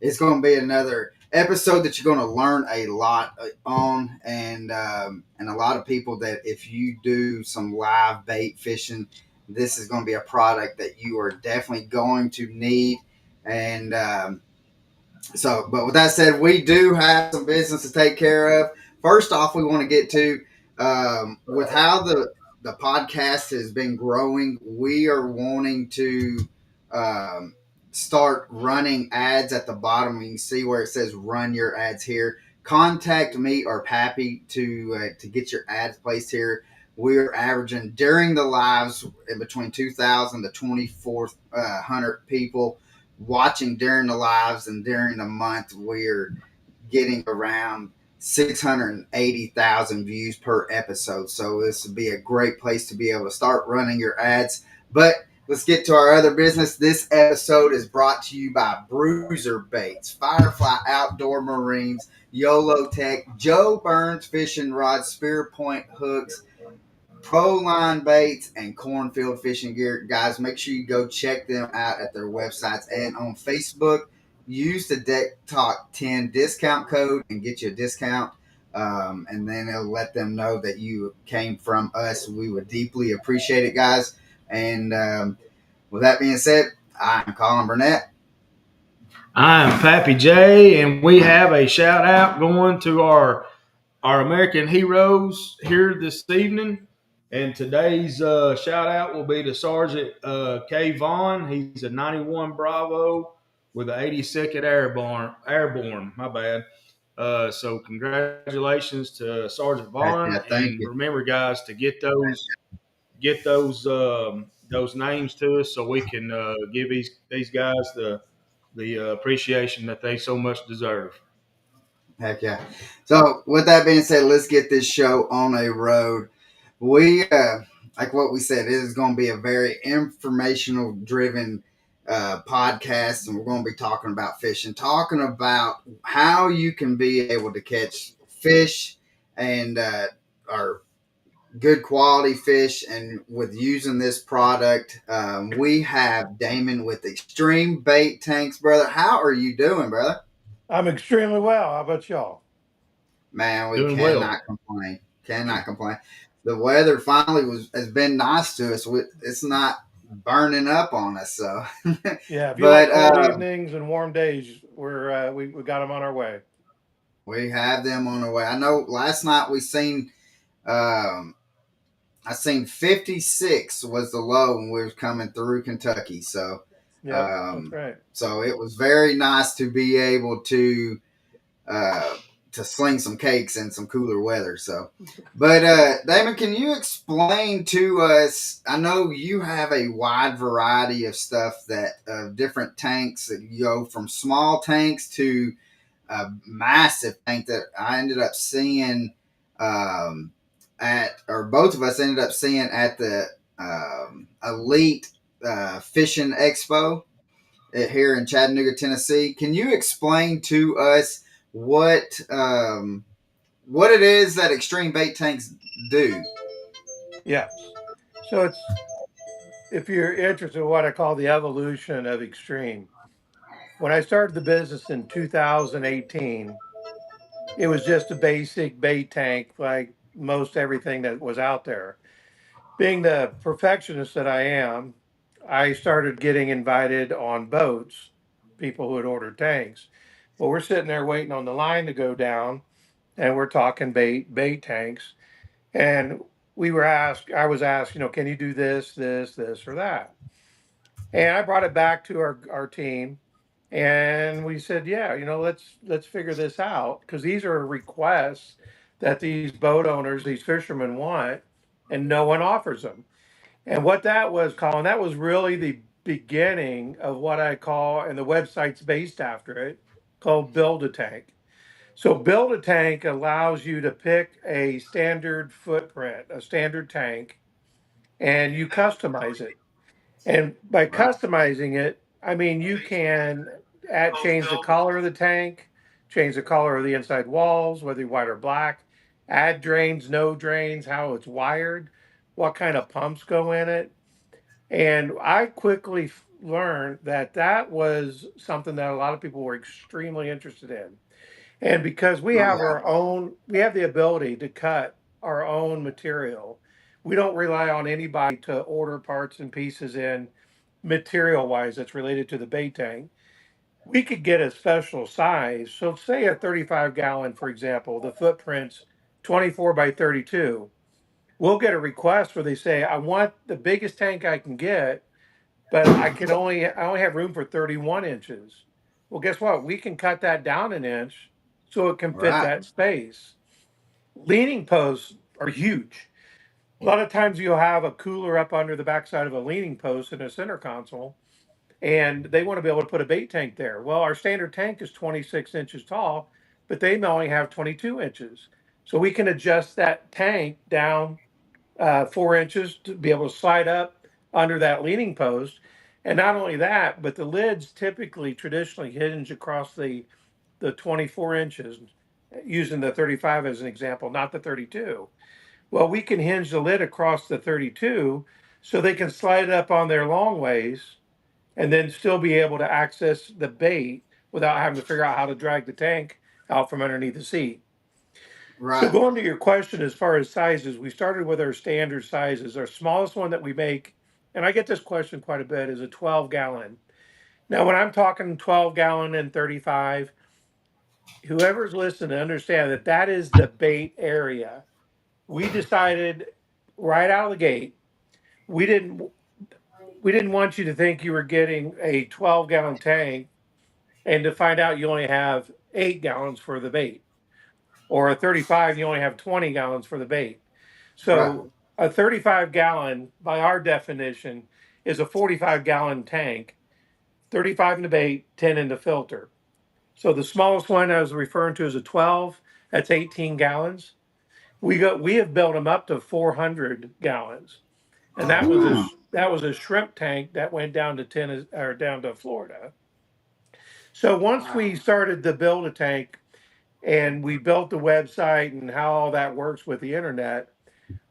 It's going to be another episode that you're going to learn a lot on, and a lot of people that if you do some live bait fishing, this is going to be a product that you are definitely going to need. And but with that said, we do have some business to take care of. First off, we want to get to with how the podcast has been growing. We are wanting to um, start running ads at the bottom. You can see where it says "Run your ads here." Contact me or Pappy to get your ads placed here. We're averaging during the lives in between 2,000 to 2,400 people watching during the lives, and during the month we're getting around 680,000 views per episode. So this would be a great place to be able to start running your ads. But let's get to our other business. This episode is brought to you by Bruiser Baits, Firefly Outdoor Marines, YOLO Tech, Joe Burns Fishing Rods, Spear Point Hooks, Pro Line Baits, and Cornfield Fishing Gear. Guys, make sure you go check them out at their websites and on Facebook. Use the Deck Talk 10 discount code and get you a discount. And then it'll let them know that you came from us. We would deeply appreciate it, guys. And with that being said, I'm Colin Burnett. I'm Pappy J, and we have a shout out going to our American heroes here this evening. And today's shout out will be to Sergeant K. Vaughn. He's a 91 Bravo with the 82nd Airborne. My bad. So congratulations to Sergeant Vaughn. Yeah, thank and you. remember, guys, to get those names to us so we can give these guys the appreciation that they so much deserve. Heck yeah. So with that being said, let's get this show on a road. We like what we said, it is going to be a very informational driven podcast, and we're going to be talking about fishing, talking about how you can be able to catch fish and or good quality fish. And with using this product, we have Damon with Xtreme Bait Tanks. Brother, how are you doing, brother? I'm extremely well. How about y'all? Man, we Doing well. cannot complain. Cannot complain. The weather finally has been nice to us. It's not burning up on us. So Yeah, if you but like cold evenings and warm days, we got them on our way. we have them on the way. I know last night um, I seen 56 was the low when we were coming through Kentucky. So Yeah, that's right. so it was very nice to be able uh, to sling some cakes in some cooler weather. So, but Damon, can you explain to us? I know you have a wide variety of stuff different tanks that you go from small tanks to a massive tank that I ended up seeing or both of us ended up seeing at the Elite Fishing Expo here in Chattanooga, Tennessee. Can you explain to us what it is that Xtreme Bait Tanks do? Yeah. So if you're interested in what I call the evolution of extreme, when I started the business in 2018, it was just a basic bait tank like most everything that was out there. Being the perfectionist that I am, I started getting invited on boats, people who had ordered tanks. Well, we're sitting there waiting on the line to go down, and we're talking bait tanks. And I was asked, can you do this, or that? And I brought it back to our team, and we said, yeah, let's figure this out because these are requests that these boat owners, these fishermen want, and no one offers them. And what that was, Colin, that was really the beginning of what I call, and the website's based after it, called Build a Tank. So Build a Tank allows you to pick a standard footprint, a standard tank, and you customize it. And by customizing it, I mean you can change the color of the tank, change the color of the inside walls, whether you're white or black, add drains, no drains, how it's wired, what kind of pumps go in it. And I quickly learned that that was something that a lot of people were extremely interested in. And because we Oh have yeah. our own, we have the ability to cut our own material. We don't rely on anybody to order parts and pieces in material wise that's related to the bait tank. We could get a special size. So, say a 35-gallon, for example, the footprint's 24 by 32. We'll get a request where they say, I want the biggest tank I can get, but I only have room for 31 inches. Well, guess what? We can cut that down an inch so it can fit Right. that space. Leaning posts are huge. A lot of times you'll have a cooler up under the backside of a leaning post in a center console, and they want to be able to put a bait tank there. Well, our standard tank is 26 inches tall, but they may only have 22 inches. So we can adjust that tank down 4 inches to be able to slide up under that leaning post. And not only that, but the lids typically traditionally hinge across the 24 inches, using the 35 as an example, not the 32. Well, we can hinge the lid across the 32 so they can slide it up on their long ways and then still be able to access the bait without having to figure out how to drag the tank out from underneath the seat. So Right. going to your question, as far as sizes, we started with our standard sizes. Our smallest one that we make, and I get this question quite a bit, is a 12-gallon. Now, when I'm talking 12-gallon and 35, whoever's listening, understand that that is the bait area. We decided right out of the gate, we didn't we didn't want you to think you were getting a 12-gallon tank and to find out you only have 8 gallons for the bait, or a 35 you only have 20 gallons for the bait. Right. So a 35-gallon, by our definition, is a 45-gallon tank, 35 in the bait, 10 in the filter. So the smallest one I was referring to is a 12. That's 18 gallons. We have built them up to 400 gallons, and Mm. that was a shrimp tank that went down to down to Florida. So once Wow. we started to build a tank and we built the website and how all that works with the internet,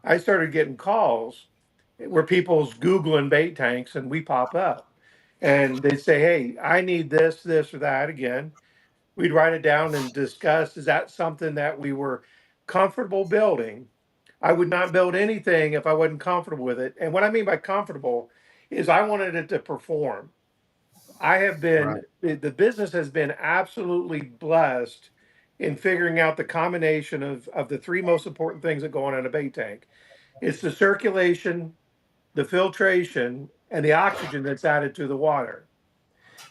I started getting calls where people's Googling bait tanks and we pop up. And they say, hey, I need this, this, or that again. We'd write it down and discuss, is that something that we were comfortable building? I would not build anything if I wasn't comfortable with it. And what I mean by comfortable is I wanted it to perform. I have Right. been, the business has been absolutely blessed in figuring out the combination of the three most important things that go on in a bait tank. It's the circulation, the filtration, and the oxygen that's added to the water.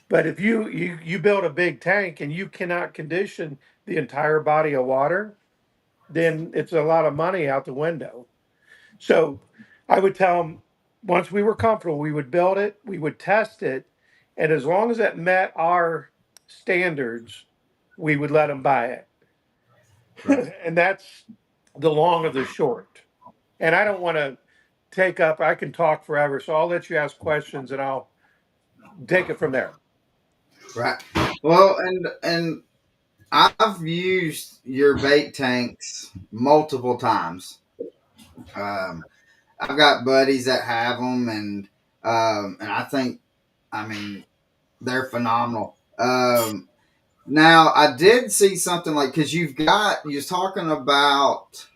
But if you build a big tank and you cannot condition the entire body of water, then it's a lot of money out the window. So I would tell them, once we were comfortable, we would build it, we would test it, and as long as it met our standards, we would let them buy Right. it. And that's the long of the short. And I don't want to take up, I can talk forever, so I'll let you ask questions and I'll take it from there. Right. Well, and I've used your bait tanks multiple times. Um, I've got buddies that have them, and I think, I mean, they're phenomenal. Now I did see something like, because you was talking about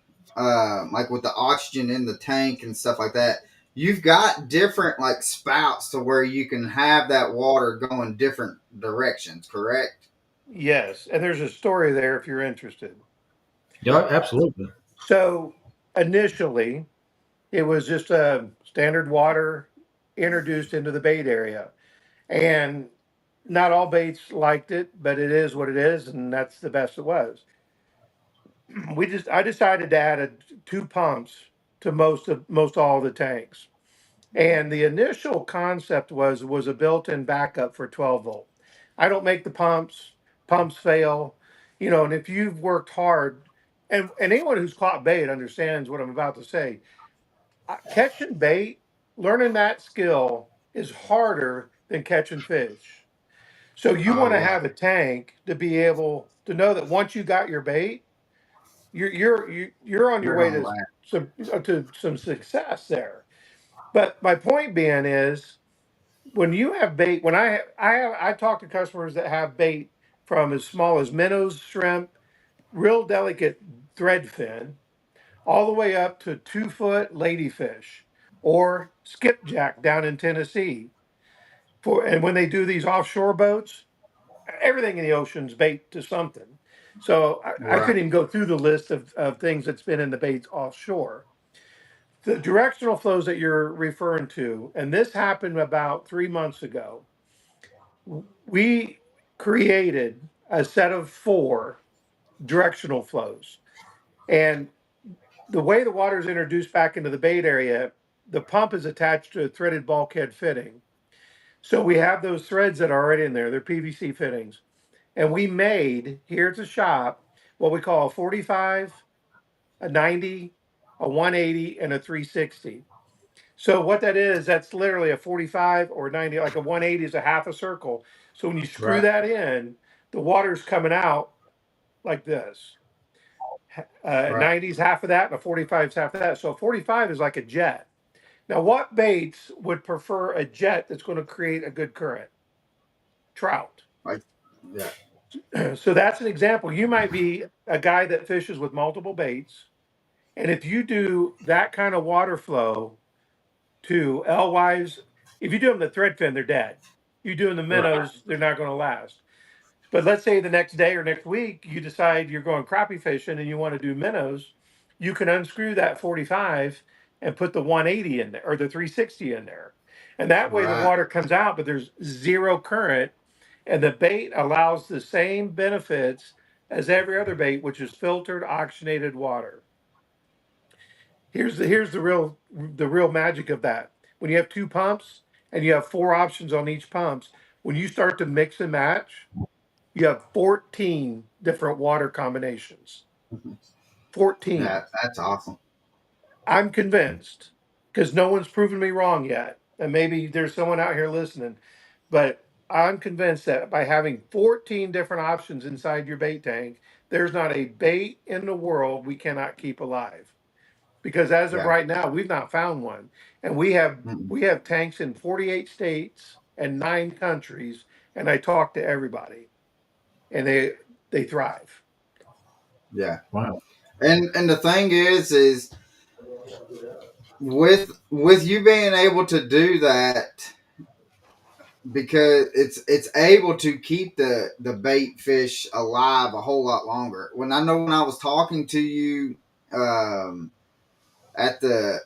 like with the oxygen in the tank and stuff like that. You've got different like spouts to where you can have that water going different directions, correct? Yes, and there's a story there if you're interested. Yeah, absolutely. So initially, it was just a standard water introduced into the bait area. And not all baits liked it, but it is what it is, and that's the best it was. I decided to add two pumps to most all the tanks. And the initial concept was a built-in backup for 12 volt. I don't make the pumps, pumps fail, and if you've worked hard, and anyone who's caught bait understands what I'm about to say. Catching bait, learning that skill is harder than catching fish. So you Oh want to yeah, have a tank to be able to know that once you got your bait, you're on your they're way gonna laugh. to some success there. But my point being is, when you have bait, when I talk to customers that have bait from as small as minnows, shrimp, real delicate threadfin, all the way up to 2 foot ladyfish or skipjack down in Tennessee. And when they do these offshore boats, everything in the ocean's bait to something. So I Right. couldn't even go through the list of things that's been in the baits offshore. The directional flows that you're referring to, and this happened about 3 months ago, we created a set of 4 directional flows. And the way the water is introduced back into the bait area, the pump is attached to a threaded bulkhead fitting. So we have those threads that are already in there, they're PVC fittings. And we made here at the shop what we call a 45, a 90, a 180, and a 360. So what that is, that's literally a 45 or 90, like a 180 is a half a circle. So when you screw Right. that in, the water's coming out like this. Right. 90 is half of that, and a 45 is half of that. So a 45 is like a jet. Now, what baits would prefer a jet that's going to create a good current? Trout. Right. Yeah. So that's an example. You might be a guy that fishes with multiple baits. And if you do that kind of water flow to alewives, if you do them the threadfin, they're dead. You do them the Right. minnows, they're not going to last. But let's say the next day or next week, you decide you're going crappie fishing and you want to do minnows, you can unscrew that 45 and put the 180 in there or the 360 in there. And that way the Right. water comes out, but there's zero current. And the bait allows the same benefits as every other bait, which is filtered, oxygenated water. Here's the real magic of that. When you have 2 pumps and you have 4 options on each pumps, when you start to mix and match, you have 14 different water combinations. 14. Yeah. That's awesome. I'm convinced because no one's proven me wrong yet. And maybe there's someone out here listening, but I'm convinced that by having 14 different options inside your bait tank, there's not a bait in the world we cannot keep alive. Because as of Yeah. right now, we've not found one. And we have Mm-mm. we have tanks in 48 states and 9 countries, and I talk to everybody and they thrive. Yeah. Wow. And the thing is with you being able to do that, because it's able to keep the bait fish alive a whole lot longer. When I was talking to you um, at the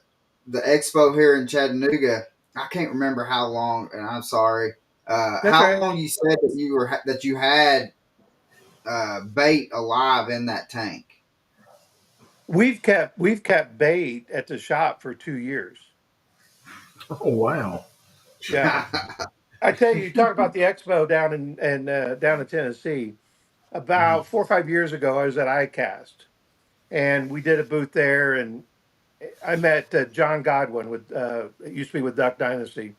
expo here in Chattanooga, I can't remember how long, and I'm sorry. That's How right. long you said that you had bait alive in that tank? We've kept bait at the shop for 2 years. Oh wow. Yeah. I tell you, you talk about the expo down in Tennessee. Mhm. About 4 or 5 years ago, I was at ICAST, and we did a booth there, and I met John Godwin with it used to be with Duck Dynasty,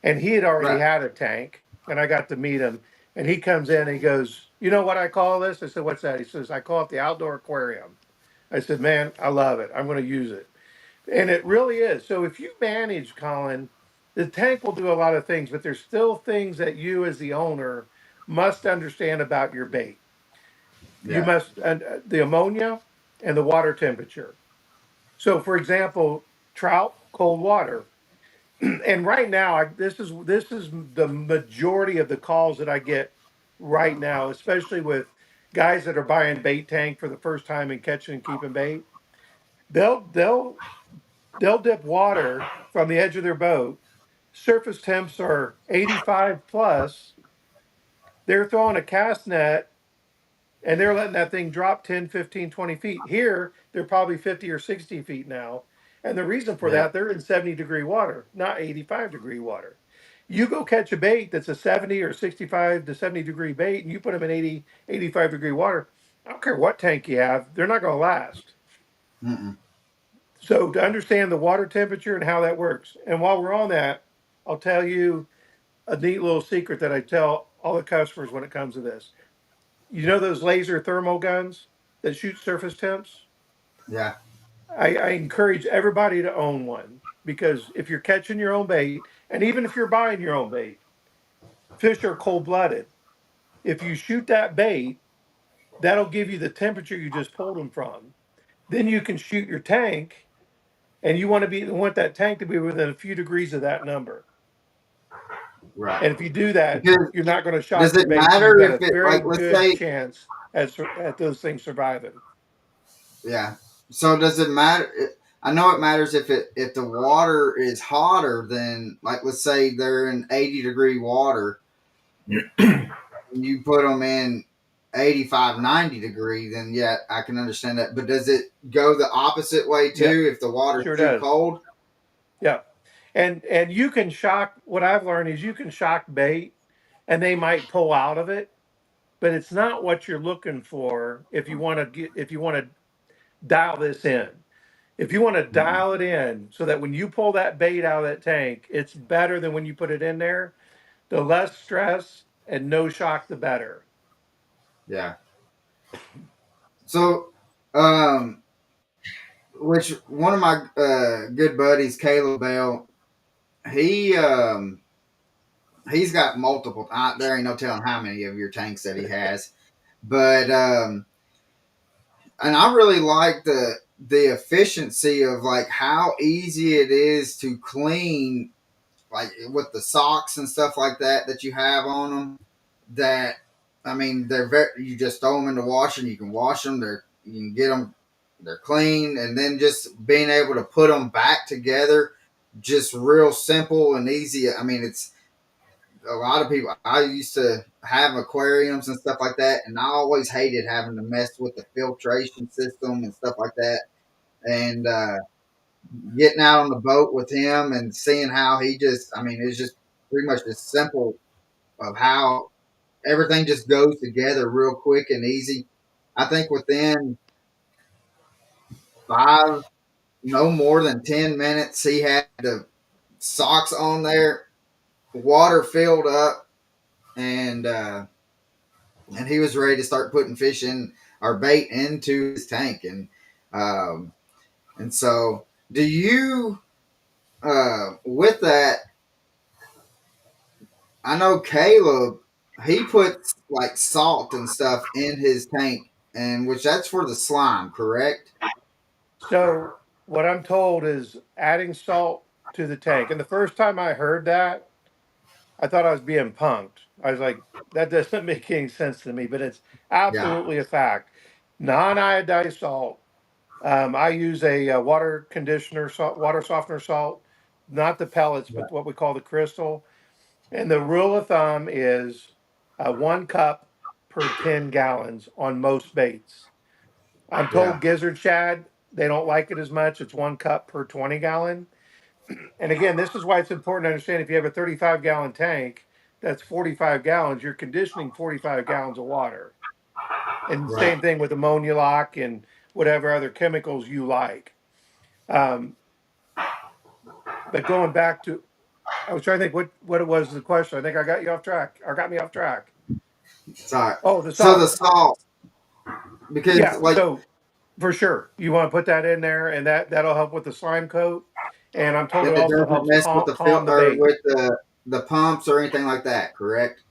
and he had already Right. had a tank, and I got to meet him. And he comes in and he goes, "You know what I call this?" I said, "What's that?" He says, "I call it the outdoor aquarium." I said, "Man, I love it. I'm going to use it." And it really is. So if you manage, Colin, the tank will do a lot of things, but there's still things that you as the owner must understand about your bait. You Yeah. must the ammonia and the water temperature. So for example, trout, cold water. And right now, this is the majority of the calls that I get right now, especially with guys that are buying bait tank for the first time and catching and keeping bait. They'll dip water from the edge of their boat. Surface temps are 85 plus. They're throwing a cast net and they're letting that thing drop 10, 15, 20 feet. Here, they're probably 50 or 60 feet now. And the reason for Yeah. that, they're in 70-degree water, not 85-degree water. You go catch a bait that's a 70 or 65 to 70-degree bait and you put them in 80, 85-degree water. I don't care what tank you have, they're not going to last. Mm-mm. So to understand the water temperature and how that works. And while we're on that, I'll tell you a neat little secret that I tell all the customers when it comes to this. You know those laser thermal guns that shoot surface temps? Yeah. I encourage everybody to own one because if you're catching your own bait And even if you're buying your own bait, fish are cold blooded. If you shoot that bait, that'll give you the temperature you just pulled them from. Then you can shoot your tank, and want that tank to be within a few degrees of that number. Right. And if you do that, Because you're not going to does shock your it bait, and you've matter got if a it, very like, let's good say, chance at those things surviving. yeah. So does it matter? I know it matters if the water is hotter than, like, let's say they're in 80-degree water, and you put them in 85, 90 degree, then yeah, I can understand that. But does it go the opposite way Yeah, too if the water's sure too does. cold? Yeah, and you can shock. What I've learned is you can shock bait, and they might pull out of it, but it's not what you're looking for if you want to dial this in. If you want to Mhm. dial it in so that when you pull that bait out of that tank, it's better than when you put it in there. The less stress and no shock, the better. Yeah. So, um, which one of my good buddies, Caleb Bell, he he's got multiple. There ain't no telling how many of your tanks that he has, but and I really like the efficiency of like how easy it is to clean, like with the socks and stuff like that you have on them. That I mean, they're very. You just throw them in the washer, and you can wash them. You can get them. They're clean, and then just being able to put them back together, just real simple and easy. I mean, it's a lot of people. I used to have aquariums and stuff like that, and I always hated having to mess with the filtration system and stuff like that. And getting out on the boat with him and seeing how he just, I mean, it's just pretty much as simple of how everything just goes together real quick and easy. I think within five, no more than 10 minutes, he had the socks on there, water filled up, and and he was ready to start putting fish in or bait into his tank. Um, and so, do you with that? I know Caleb. He puts like salt and stuff in his tank, and which that's for the slime, correct? So what I'm told is adding salt to the tank. And the first time I heard that, I thought I was being punked. I was like, that doesn't make any sense to me, but it's Yeah, absolutely a fact. Non-iodized salt. I use a, water conditioner salt, water softener salt, not the pellets, but what we call the crystal. And the rule of thumb is 1 cup per 10 gallons on most baits. I'm yeah, told gizzard shad, they don't like it as much. It's 1 cup per 20 gallon. And again, this is why it's important to understand if you have a 35-gallon tank, that's 45 gallons, you're conditioning 45 gallons of water. And right. same thing with ammonia lock and whatever other chemicals you like. Um, but going back to, I was trying to think what it was the question. I think I got you off track or got me off track. Sorry. Oh, the So the salt. salt, because Yeah. like So for sure, you want to put that in there, and that'll help with the slime coat. And I'm told it it also doesn't helps mess with the calm the or bait. with the pumps or anything like that, correct?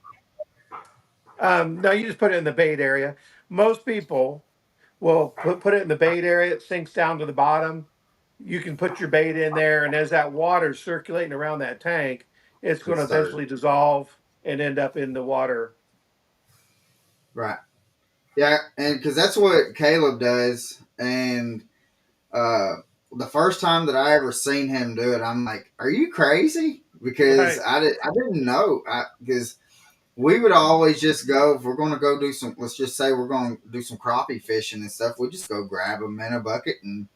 No, you just put it in the bait area. Most people will put it in the bait area. It sinks down to the bottom. You can put your bait in there, and as that water's circulating around that tank, it's going It to started. eventually dissolve and end up in the water. Right. Yeah, and because that's what Caleb does, and uh, the first time that I ever seen him do it, I'm like, "Are you crazy?" Because Right. I didn't know because we would always just go if we're going to go do some. Let's just say we're going to do some crappie fishing and stuff. We just go grab them in a bucket and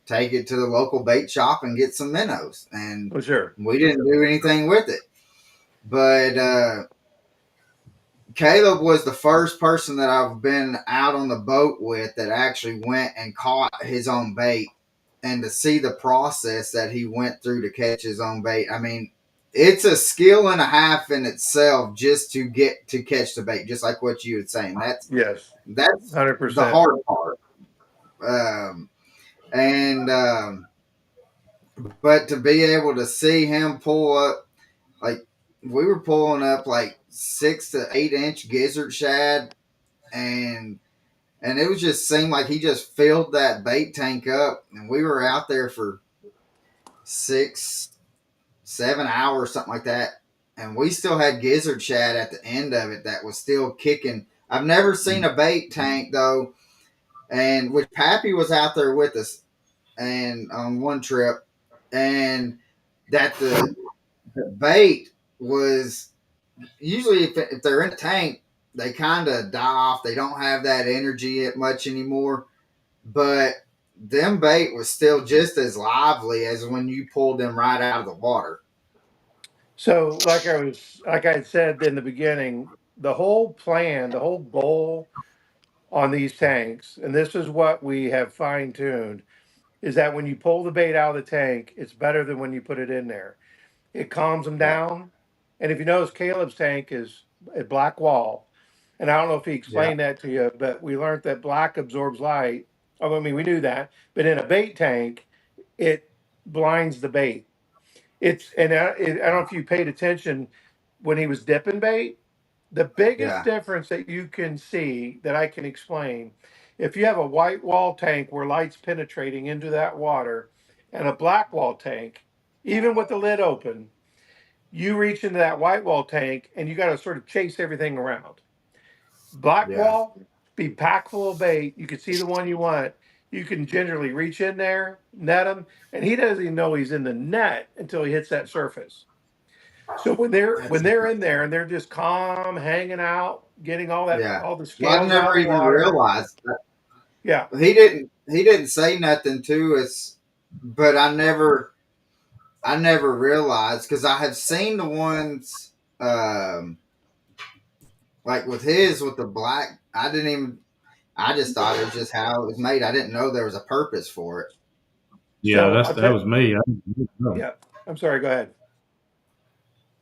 take it to the local bait shop and get some minnows, and Well, sure. we didn't do anything with it. But Caleb was the first person that I've been out on the boat with that actually went and caught his own bait, and to see the process that he went through to catch his own bait. I mean, it's a skill and a half in itself just to get to catch the bait, just like what you were saying. Yes. That's the 100%. hard part. Um, and but to be able to see him pull up, like we were pulling up like 6 to 8 inch gizzard shad, and it was just seemed like he just filled that bait tank up, and we were out there for 6, 7 hours, something like that, and we still had gizzard shad at the end of it that was still kicking. I've never seen a bait tank though, and which Pappy was out there with us, and on one trip, and that the bait was usually if they're in a tank, they kind of die off. They don't have that energy much anymore. But them bait was still just as lively as when you pulled them right out of the water. So, like I had said in the beginning, the whole plan, the whole goal on these tanks, and this is what we have fine tuned, is that when you pull the bait out of the tank, it's better than when you put it in there. It calms them Yeah, down. And if you notice, Caleb's tank is a black wall. And I don't know if he yeah, explained that to you, but we learned that black absorbs light. Oh, I mean, we knew that. But in a bait tank, it blinds the bait. I don't know if you paid attention when he was dipping bait. The biggest yeah, difference that you can see that I can explain, if you have a white wall tank where light's penetrating into that water and a black wall tank, even with the lid open, you reach into that white wall tank and you got to sort of chase everything around. Black yeah. wall, be packed full of bait. You can see the one you want. You can gingerly reach in there, net him, and he doesn't even know he's in the net until he hits that surface. So when That's they're in there and they're just calm, hanging out, getting yeah. all the Well, I scales out never of the even water. realized that. Yeah. He didn't say nothing to us, but I never realized because I have seen the ones um, like with the black. I didn't even. I just thought it was just how it was made. I didn't know there was a purpose for it. Yeah, So I'll that tell. was me. I didn't know. Yeah. I'm sorry. Go ahead.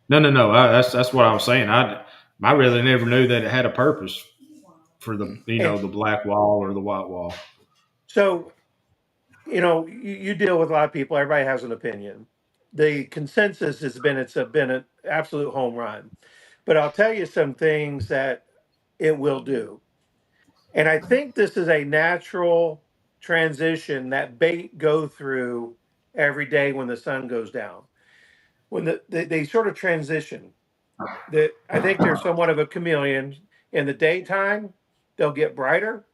No, no, no. That's what I was saying. I really never knew that it had a purpose for the And the black wall or the white wall. so you deal with a lot of people. Everybody has an opinion. The consensus has been been an absolute home run. But I'll tell you some things that it will do. And I think this is a natural transition that bait go through every day when the sun goes down. When they sort of transition. That I think they're somewhat of a chameleon. In the daytime, they'll get brighter,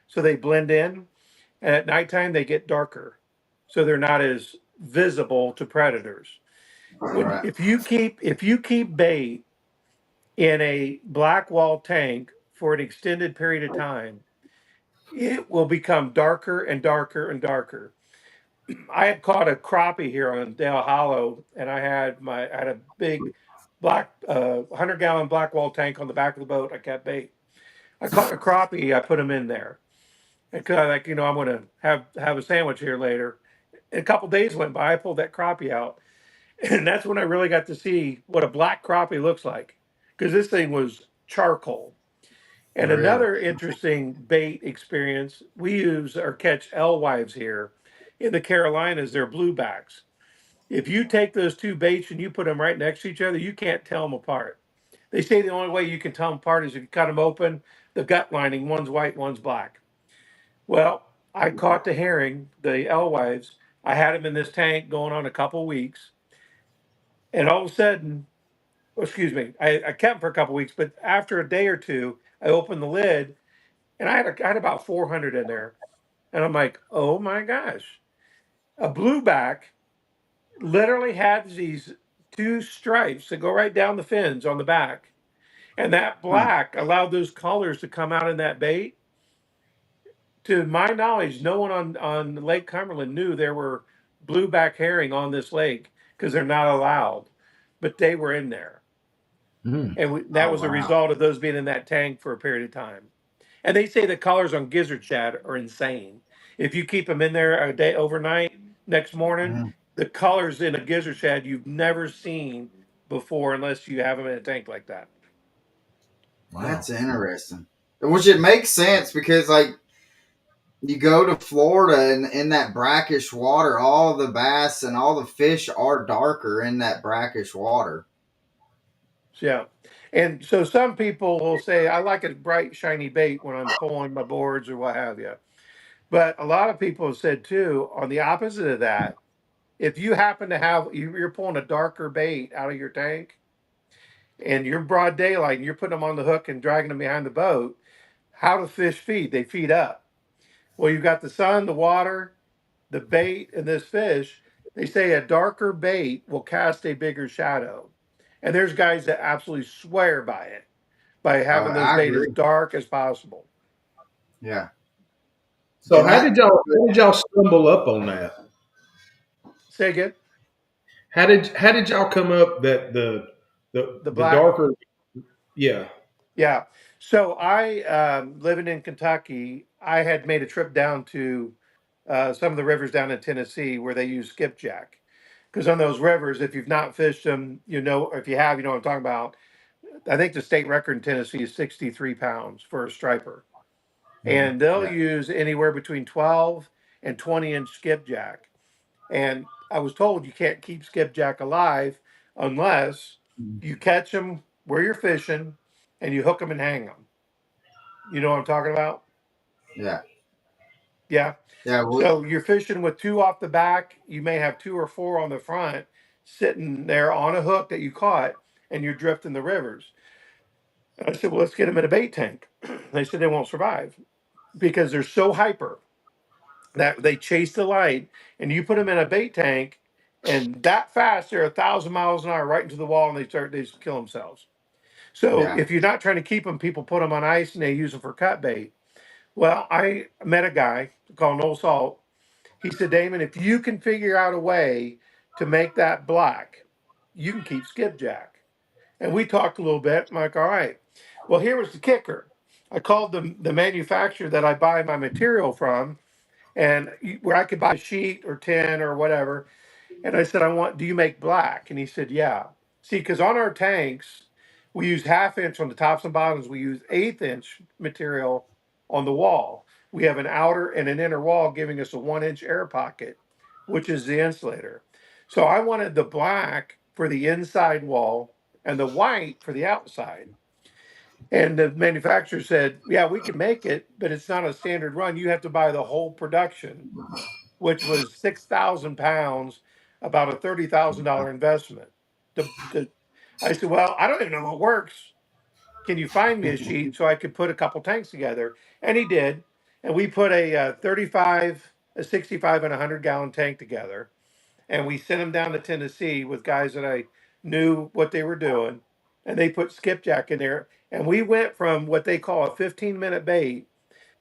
so they blend in, and at nighttime they get darker, so they're not as visible to predators. When Right. if you keep bait in a black wall tank for an extended period of time, it will become darker and darker and darker. I had caught a crappie here on Dale Hollow, and I had a big black 100-gallon black wall tank on the back of the boat. I kept bait. I caught a crappie. I put him in there because I'm going to have a sandwich here later. And a couple days went by. I pulled that crappie out, and that's when I really got to see what a black crappie looks like because this thing was charcoal. And Really. another interesting bait experience, we use or catch alewives here in the Carolinas. They're bluebacks. If you take those two baits and you put them right next to each other, you can't tell them apart. They say the only way you can tell them apart is if you cut them open, the gut lining, one's white, one's black. Well, I caught the herring, the alewives. I had them in this tank going on a couple weeks. And all of a sudden, excuse me, I kept them for a couple weeks, but after a day or two, I opened the lid and I had about 400 in there. And I'm like, oh my gosh, a blueback literally had these two stripes that go right down the fins on the back. And that Huh. black allowed those colors to come out in that bait. To my knowledge, no one on Lake Cumberland knew there were blueback herring on this lake because they're not allowed, but they were in there. Mm. And that Oh was a wow. result of those being in that tank for a period of time. And they say the colors on gizzard shad are insane. If you keep them in there a day overnight, next morning, Mhm. the colors in a gizzard shad you've never seen before unless you have them in a tank like that. Wow. That's interesting. Which it makes sense because like you go to Florida and in that brackish water, all the bass and all the fish are darker in that brackish water. Yeah. And so some people will say, I like a bright, shiny bait when I'm pulling my boards or what have you. But a lot of people have said too, on the opposite of that, if you happen to have, you're pulling a darker bait out of your tank and you're broad daylight and you're putting them on the hook and dragging them behind the boat, how do fish feed? They feed up. Well, you've got the sun, the water, the bait, and this fish. They say a darker bait will cast a bigger shadow. And there's guys that absolutely swear by it, by having those I bait as agree. dark as possible. Yeah, So and that how did y'all stumble up on that? Say again, How did y'all come up that the the black. darker? Yeah. Yeah. So I, living in Kentucky, I had made a trip down to some of the rivers down in Tennessee where they use skipjack. Because on those rivers, if you've not fished them, you know, if you have, you know what I'm talking about. I think the state record in Tennessee is 63 pounds for a striper. Mhm. And they'll yeah, use anywhere between 12 and 20-inch skipjack. And I was told you can't keep skipjack alive unless you catch them where you're fishing and you hook them and hang them. You know what I'm talking about? yeah, Yeah. yeah. So you're fishing with two off the back. You may have two or four on the front sitting there on a hook that you caught and you're drifting the rivers. And I said, well, let's get them in a bait tank. They said they won't survive because they're so hyper that they chase the light, and you put them in a bait tank and that fast, they're 1,000 miles an hour right into the wall and they just kill themselves. So Yeah, if you're not trying to keep them, people put them on ice and they use them for cut bait. Well, I met a guy called Old Salt. He said, Damon, if you can figure out a way to make that black, you can keep skipjack. And we talked a little bit. I'm like, all right. Well, here was the kicker. I called the manufacturer that I buy my material from, and where I could buy a sheet or 10 or whatever. And I said, do you make black? And he said, yeah. See, because on our tanks, we use 1/2 inch on the tops and bottoms. We use 1/8 inch material on the wall. We have an outer and an inner wall giving us a 1 inch air pocket, which is the insulator. So I wanted the black for the inside wall and the white for the outside. And the manufacturer said, yeah, we can make it, but it's not a standard run. You have to buy the whole production, which was 6,000 pounds, about a $30,000 investment. I said, well, I don't even know what works. Can you find me a sheet so I could put a couple tanks together? And he did. And we put a 35, a 65, and a 100-gallon tank together. And we sent them down to Tennessee with guys that I knew what they were doing. And they put skipjack in there. And we went from what they call a 15-minute bait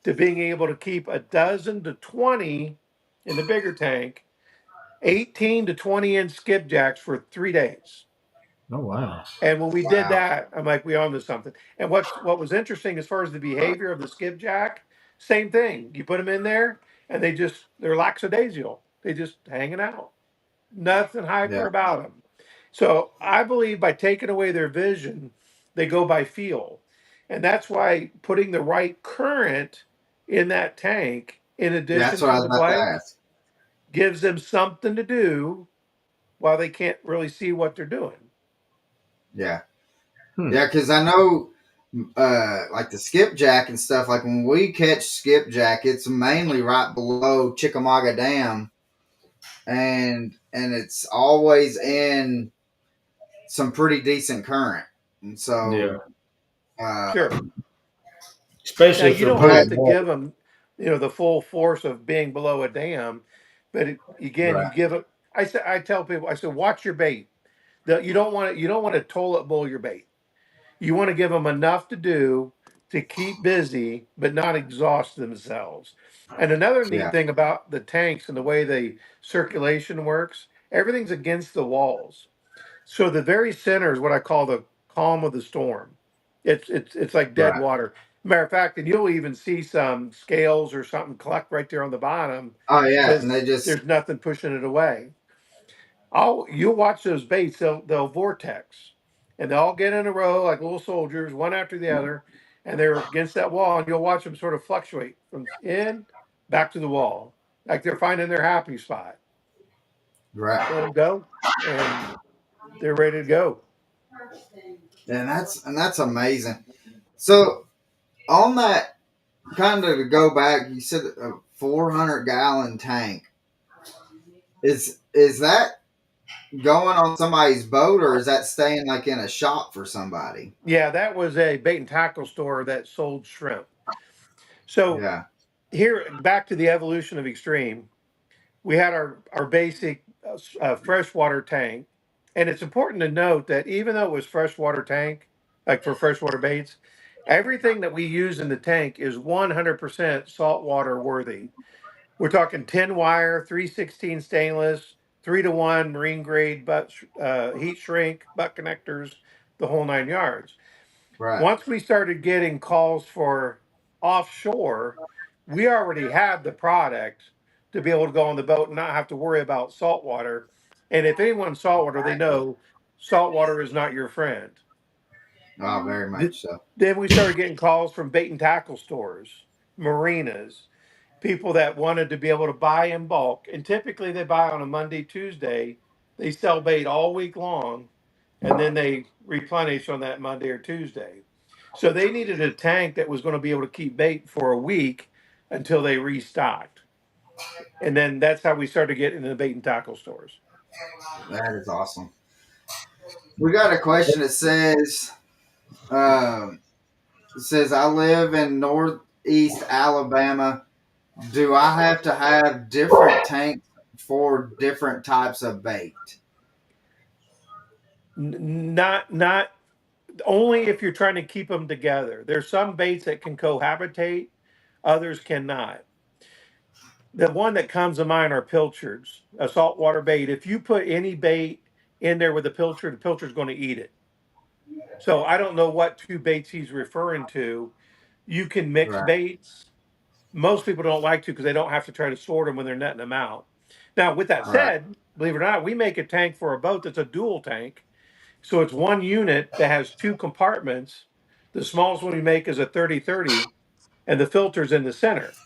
to being able to keep a dozen to 20 in the bigger tank, 18 to 20-inch skipjacks for 3 days. Oh wow. And when we did wow, that, I'm like, we own this something. And what was interesting as far as the behavior of the skipjack, same thing. You put them in there and they're lackadaisical. They just hanging out. Nothing hyper yeah. about them. So I believe by taking away their vision, they go by feel. And that's why putting the right current in that tank, in Yeah, that's addition what I to was the about to blank, ask. gives them something to do while they can't really see what they're doing. Yeah, Hmm. yeah, because I know, like the skipjack and stuff. Like when we catch skipjack, it's mainly right below Chickamauga Dam, and it's always in some pretty decent current, and Yeah. so, uh, Sure. Now Especially if you they're don't have but pulling to water. give them, the full force of being below a dam, but again, you right, give it. I tell people, I said, watch your bait. You don't want to toilet bowl your bait. You want to give them enough to do to keep busy, but not exhaust themselves. And another neat yeah, thing about the tanks and the way the circulation works, everything's against the walls. So the very center is what I call the calm of the storm. It's like dead right. water. Matter of fact, and you'll even see some scales or something collect right there on the bottom Oh yeah, and because they just there's nothing pushing it away. You'll watch those baits, they'll vortex and they'll all get in a row like little soldiers, one after the other, and they're against that wall, and you'll watch them sort of fluctuate from in back to the wall, like they're finding their happy spot. Let right. them go, and they're ready to go. And that's amazing. So on that, kind of to go back, you said a 400-gallon tank. Is that going on somebody's boat, or is that staying like in a shop for somebody? Yeah, that was a bait and tackle store that sold shrimp. So Yeah. here, back to the evolution of Extreme, we had our basic freshwater tank, and it's important to note that even though it was freshwater tank, like for freshwater baits, everything that we use in the tank is 100% saltwater worthy. We're talking 10 wire, 316 stainless, 3-to-1 marine grade, but heat shrink, butt connectors, the whole 9 yards. Right. Once we started getting calls for offshore, we already had the product to be able to go on the boat and not have to worry about saltwater. And if anyone's saltwater, they know saltwater is not your friend. Oh, very Th- much so. Then we started getting calls from bait and tackle stores, marinas, people that wanted to be able to buy in bulk. And typically they buy on a Monday, Tuesday. They sell bait all week long and then they replenish on that Monday or Tuesday. So they needed a tank that was going to be able to keep bait for a week until they restocked. And then that's how we started getting into the bait and tackle stores. That is awesome. We got a question that um, says, I live in Northeast Alabama. Do I have to have different tanks for different types of bait? Not only if you're trying to keep them together. There's some baits that can cohabitate, others cannot. The one that comes to mind are pilchards, a saltwater bait. If you put any bait in there with a pilchard, the pilchard's going to eat it. So I don't know what two baits he's referring to. You can mix Right. baits. Most people don't like to because they don't have to try to sort them when they're netting them out. Now, with that Right. said, believe it or not, we make a tank for a boat that's a dual tank. So it's one unit that has two compartments. The smallest one we make is a 30-30, and the filter's in the center.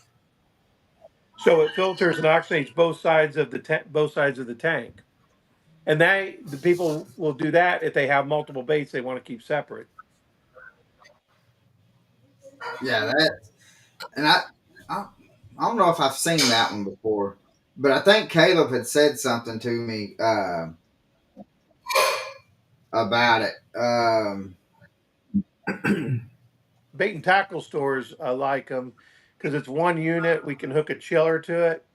So it filters and oxygenates both sides of the tank. And the people will do that if they have multiple baits they want to keep separate. Yeah. And I, I don't know if I've seen that one before, but I think Caleb had said something to me about it. Bait and tackle stores like them because it's one unit. We can hook a chiller to it.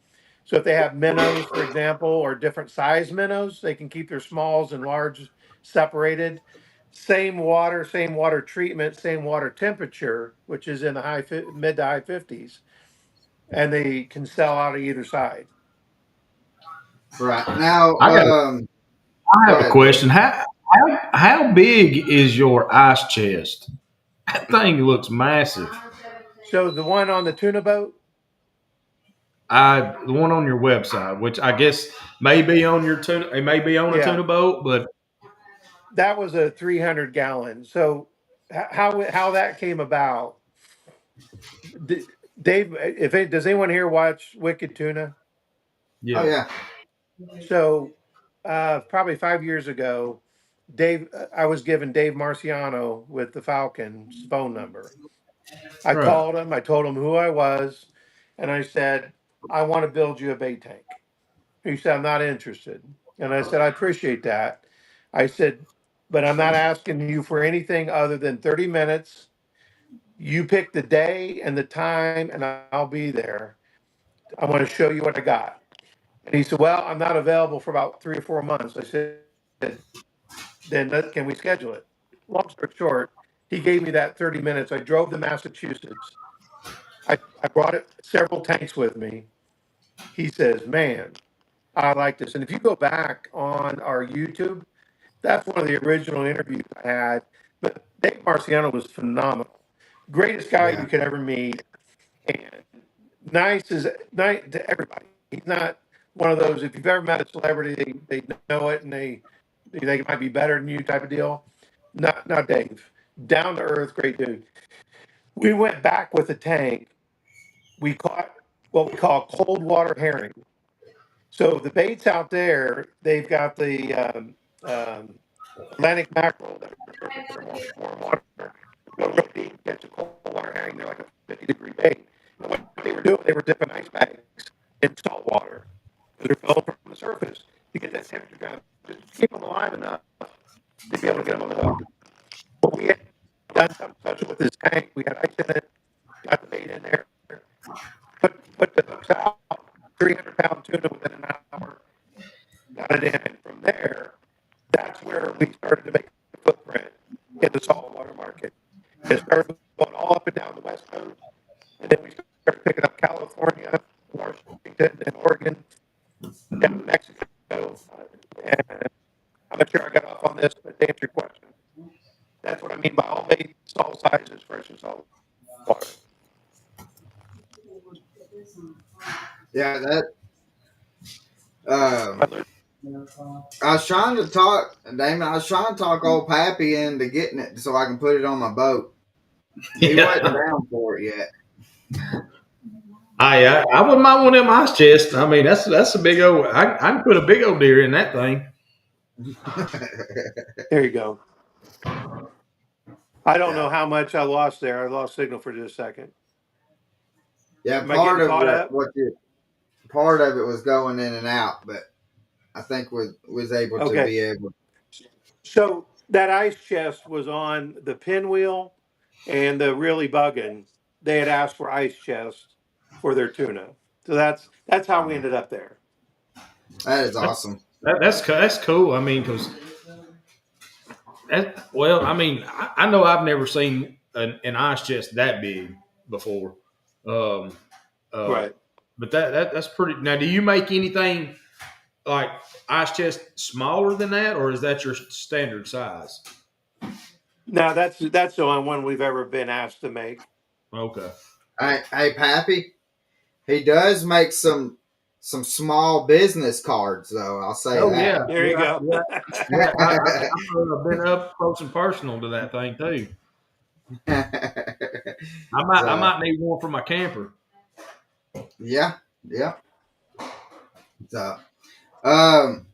So if they have minnows, for example, or different size minnows, they can keep their smalls and large separated. Same water treatment, same water temperature, which is in the mid to high 50s, and they can sell out of either side. Right now, I got. I go have a ahead, Joe. question. How big is your ice chest? That thing looks massive. So the one on the tuna boat, The one on your website, which I guess may be on your tuna, it may be on a yeah, tuna boat, but that was a 300 gallon. So how that came about, Dave, does anyone here watch Wicked Tuna? Oh yeah, yeah, So, probably 5 years ago, I was given Dave Marciano with the Falcons phone number. I right. called him, I told him who I was, and I said, I want to build you a bait tank. He said, I'm not interested. And I said, I appreciate that. I said, but I'm not asking you for anything other than 30 minutes. You pick the day and the time, and I'll be there. I want to show you what I got. And he said, well, I'm not available for about 3 or 4 months. I said, then can we schedule it? Long story short, he gave me that 30 minutes. I drove to Massachusetts. I brought it several tanks with me. He says, man, I like this. And if you go back on our YouTube, that's one of the original interviews I had. But Dave Marciano was phenomenal. Greatest guy yeah, you could ever meet. And nice to everybody. He's not one of those, if you've ever met a celebrity, they know it and they think it might be better than you type of deal. Not Dave. Down to earth, great dude. We went back with a tank. We caught what we call cold water herring. So the baits out there, they've got the Atlantic mackerel that are more warm water. Go real deep, get to cold water, hang there like a 50-degree bait. And what they were doing, they were dipping ice bags in salt water because they're filled from the surface to get that temperature down, just to keep them alive enough to be able to get them on the hook. But we had done something special with this tank. We had ice in it, got the bait in there, put the hooks out, 300-pound tuna within an hour, got it in. And from there, that's where we started to make a footprint in the saltwater market. It started going all up and down the West Coast. And then we started picking up California, Washington, and Oregon, down to Mexico. And I'm not sure I got off on this, but to answer your question, that's what I mean by all bait, all sizes, fresh and salt water. Yeah, that. Um, I was trying to talk, Damon. I was trying to talk old Pappy into getting it so I can put it on my boat. He wasn't Yeah. down for it yet. I wouldn't mind one of them ice chests. I mean, that's a big old. I can put a big old deer in that thing. There you go. I don't know Yeah, how much I lost there. I lost signal for just a second. yeah. Am I getting caught up? Part of it was going in and out, but I think was able to Okay. be able. So that ice chest was on the pinwheel and the really bugging. They had asked for ice chest for their tuna. So that's how we ended up there. That is That's awesome. that's cool. I mean, because well, I mean, I know I've never seen an ice chest that big before. Um, uh, Right. but that's pretty. Now, do you make anything like ice chest smaller than that, or is that your standard size? Now that's the only one we've ever been asked to make. Okay. Hey, Pappy. He does make some small business cards, though. I'll say Oh yeah, that. There you go. I've been up close and personal to that thing too. I So might need one for my camper. yeah, yeah. So um,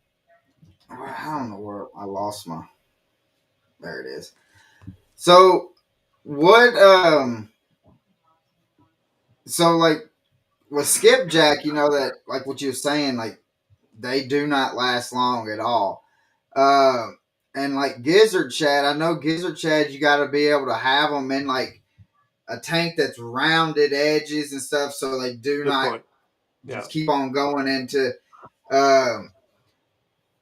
I don't know where I lost my. There it is. So what so like with skipjack, you know that like what you were saying, like they do not last long at all. And like gizzard shad, I know gizzard shad, you got to be able to have them in like a tank that's rounded edges and stuff, so they do Good not point. Yeah. just keep on going into. Um,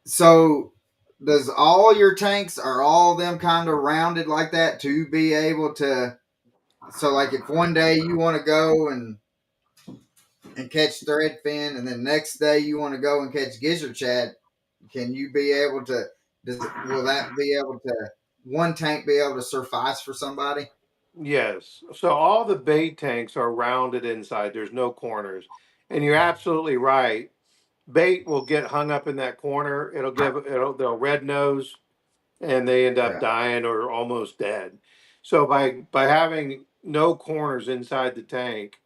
so does all your tanks are all of them kind of rounded like that to be able to? So like if one day you want to go and catch threadfin, and then next day you want to go and catch gizzard shad, can you be able to? Will that be able to? One tank be able to suffice for somebody? Yes. So all the bait tanks are rounded inside. There's no corners. And you're absolutely right. Bait will get hung up in that corner. They'll red nose and they end up Yeah, dying or almost dead. So by having no corners inside the tank,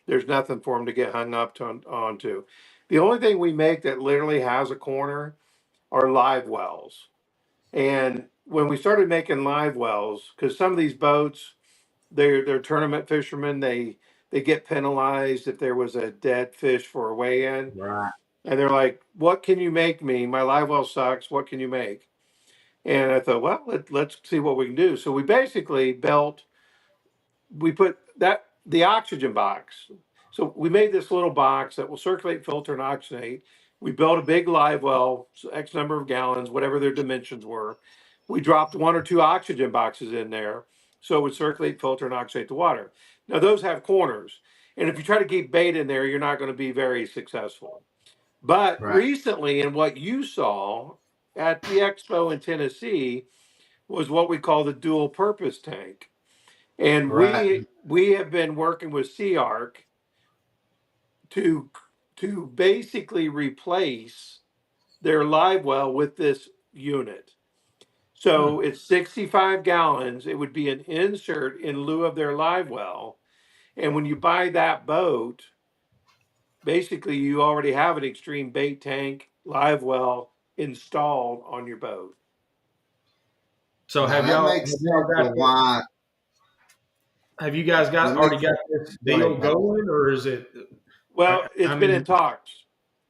there's nothing for them to get hung up onto. The only thing we make that literally has a corner are live wells. And when we started making live wells, because some of these boats, they're tournament fishermen, they get penalized if there was a dead fish for a weigh-in. Right. And they're like, "What can you make me? My live well sucks. What can you make?" And I thought, well, let's see what we can do. So we basically we put the oxygen box. So we made this little box that will circulate, filter, and oxygenate. We built a big live well, so X number of gallons, whatever their dimensions were. We dropped one or two oxygen boxes in there so it would circulate, filter, and oxygenate the water. Now, those have corners. And if you try to keep bait in there, you're not going to be very successful. But right, recently, in what you saw at the expo in Tennessee, was what we call the dual purpose tank. And right, we have been working with Sea Arc to basically replace their live well with this unit. Hmm. So it's 65 gallons. It would be an insert in lieu of their live well. And when you buy that boat, basically you already have an Xtreme Bait Tank live well installed on your boat. So Now that makes sense of why. have you guys That already makes got this Go deal ahead, Damon. going, or is it? Well, it's I been in mean, talks.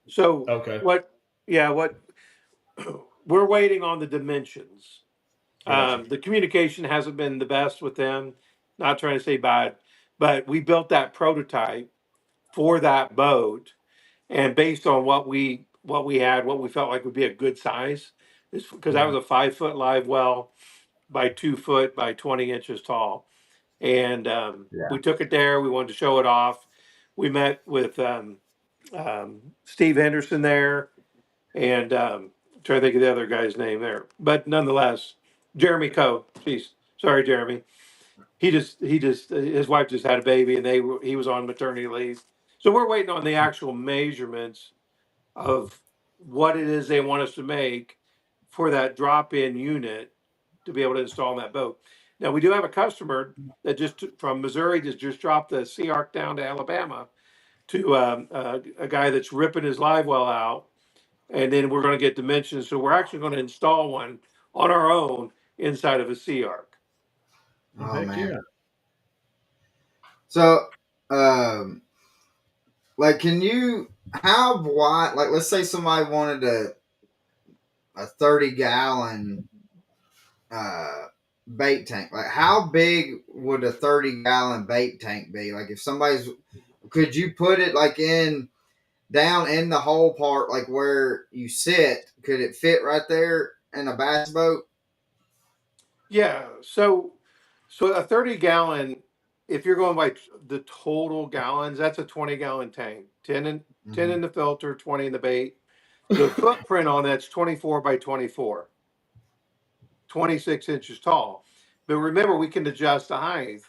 So okay, what? Yeah, what we're waiting on the dimensions. gotcha. The communication hasn't been the best with them. Not trying to say bad, but we built that prototype for that boat, and based on what we felt like would be a good size, because that Mhm. was a 5 foot live well by 2 foot by 20 inches tall, and Yeah. we took it there. We wanted to show it off. We met with Steve Henderson there, and trying to think of the other guy's name there, but nonetheless, Jeremy Coe. Jeez, sorry, Jeremy. He just his wife just had a baby, and he was on maternity leave. So we're waiting on the actual measurements of what it is they want us to make for that drop-in unit to be able to install in that boat. Now we do have a customer that from Missouri just dropped the Sea Arc down to Alabama to a guy that's ripping his live well out, and then we're going to get dimensions. So we're actually going to install one on our own inside of a Sea Arc. Oh, Oh heck man. yeah. So, like, can you how wide? Like, let's say somebody wanted a 30 gallon bait tank. Like, how big would a 30 gallon bait tank be? Like, if somebody's, could you put it like in down in the whole part, like where you sit? Could it fit right there in a bass boat? Yeah. So a 30 gallon, if you're going by the total gallons, that's a 20 gallon tank. 10 Mm-hmm. in the filter, 20 in the bait. The footprint on that's 24 by 24, 26 inches tall. But remember, we can adjust the height.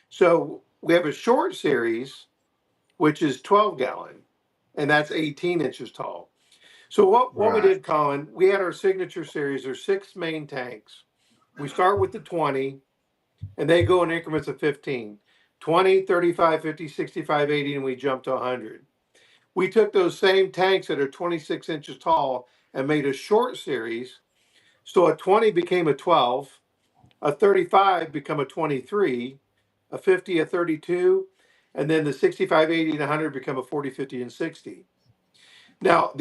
So we have a short series, which is 12 gallon, and that's 18 inches tall. So what we Right. did, Colin, we had our signature series. There's 6 main tanks. We start with the 20, and they go in increments of 15, 20, 35, 50, 65, 80, and we jump to 100. We took those same tanks that are 26 inches tall and made a short series. So a 20 became a 12, a 35 become a 23, a 50, a 32, and then the 65, 80, and 100 become a 40, 50, and 60. Now,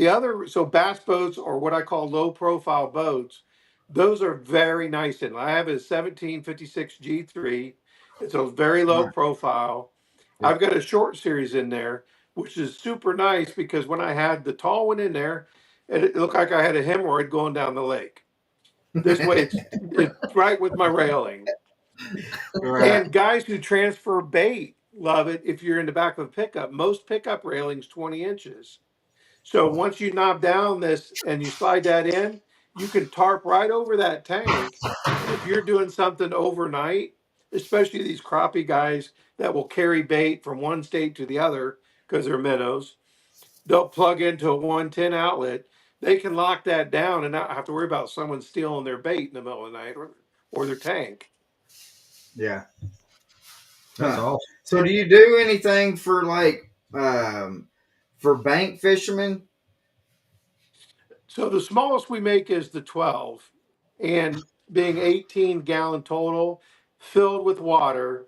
so bass boats, or what I call low profile boats, those are very nice. And I have a 1756 G3. It's a very low Right. profile. Yeah. I've got a short series in there, which is super nice because when I had the tall one in there, it looked like I had a hemorrhoid going down the lake. This way, it's right with my railing. Right. And guys who transfer bait love it if you're in the back of a pickup. Most pickup railings 20 inches. So once you knob down this and you slide that in, you can tarp right over that tank. And if you're doing something overnight, especially these crappie guys that will carry bait from one state to the other because they're minnows, they'll plug into a 110 outlet. They can lock that down and not have to worry about someone stealing their bait in the middle of the night or their tank. Yeah. That's Huh. awesome. So, do you do anything for like for bank fishermen? So the smallest we make is the 12, and being 18 gallon total, filled with water.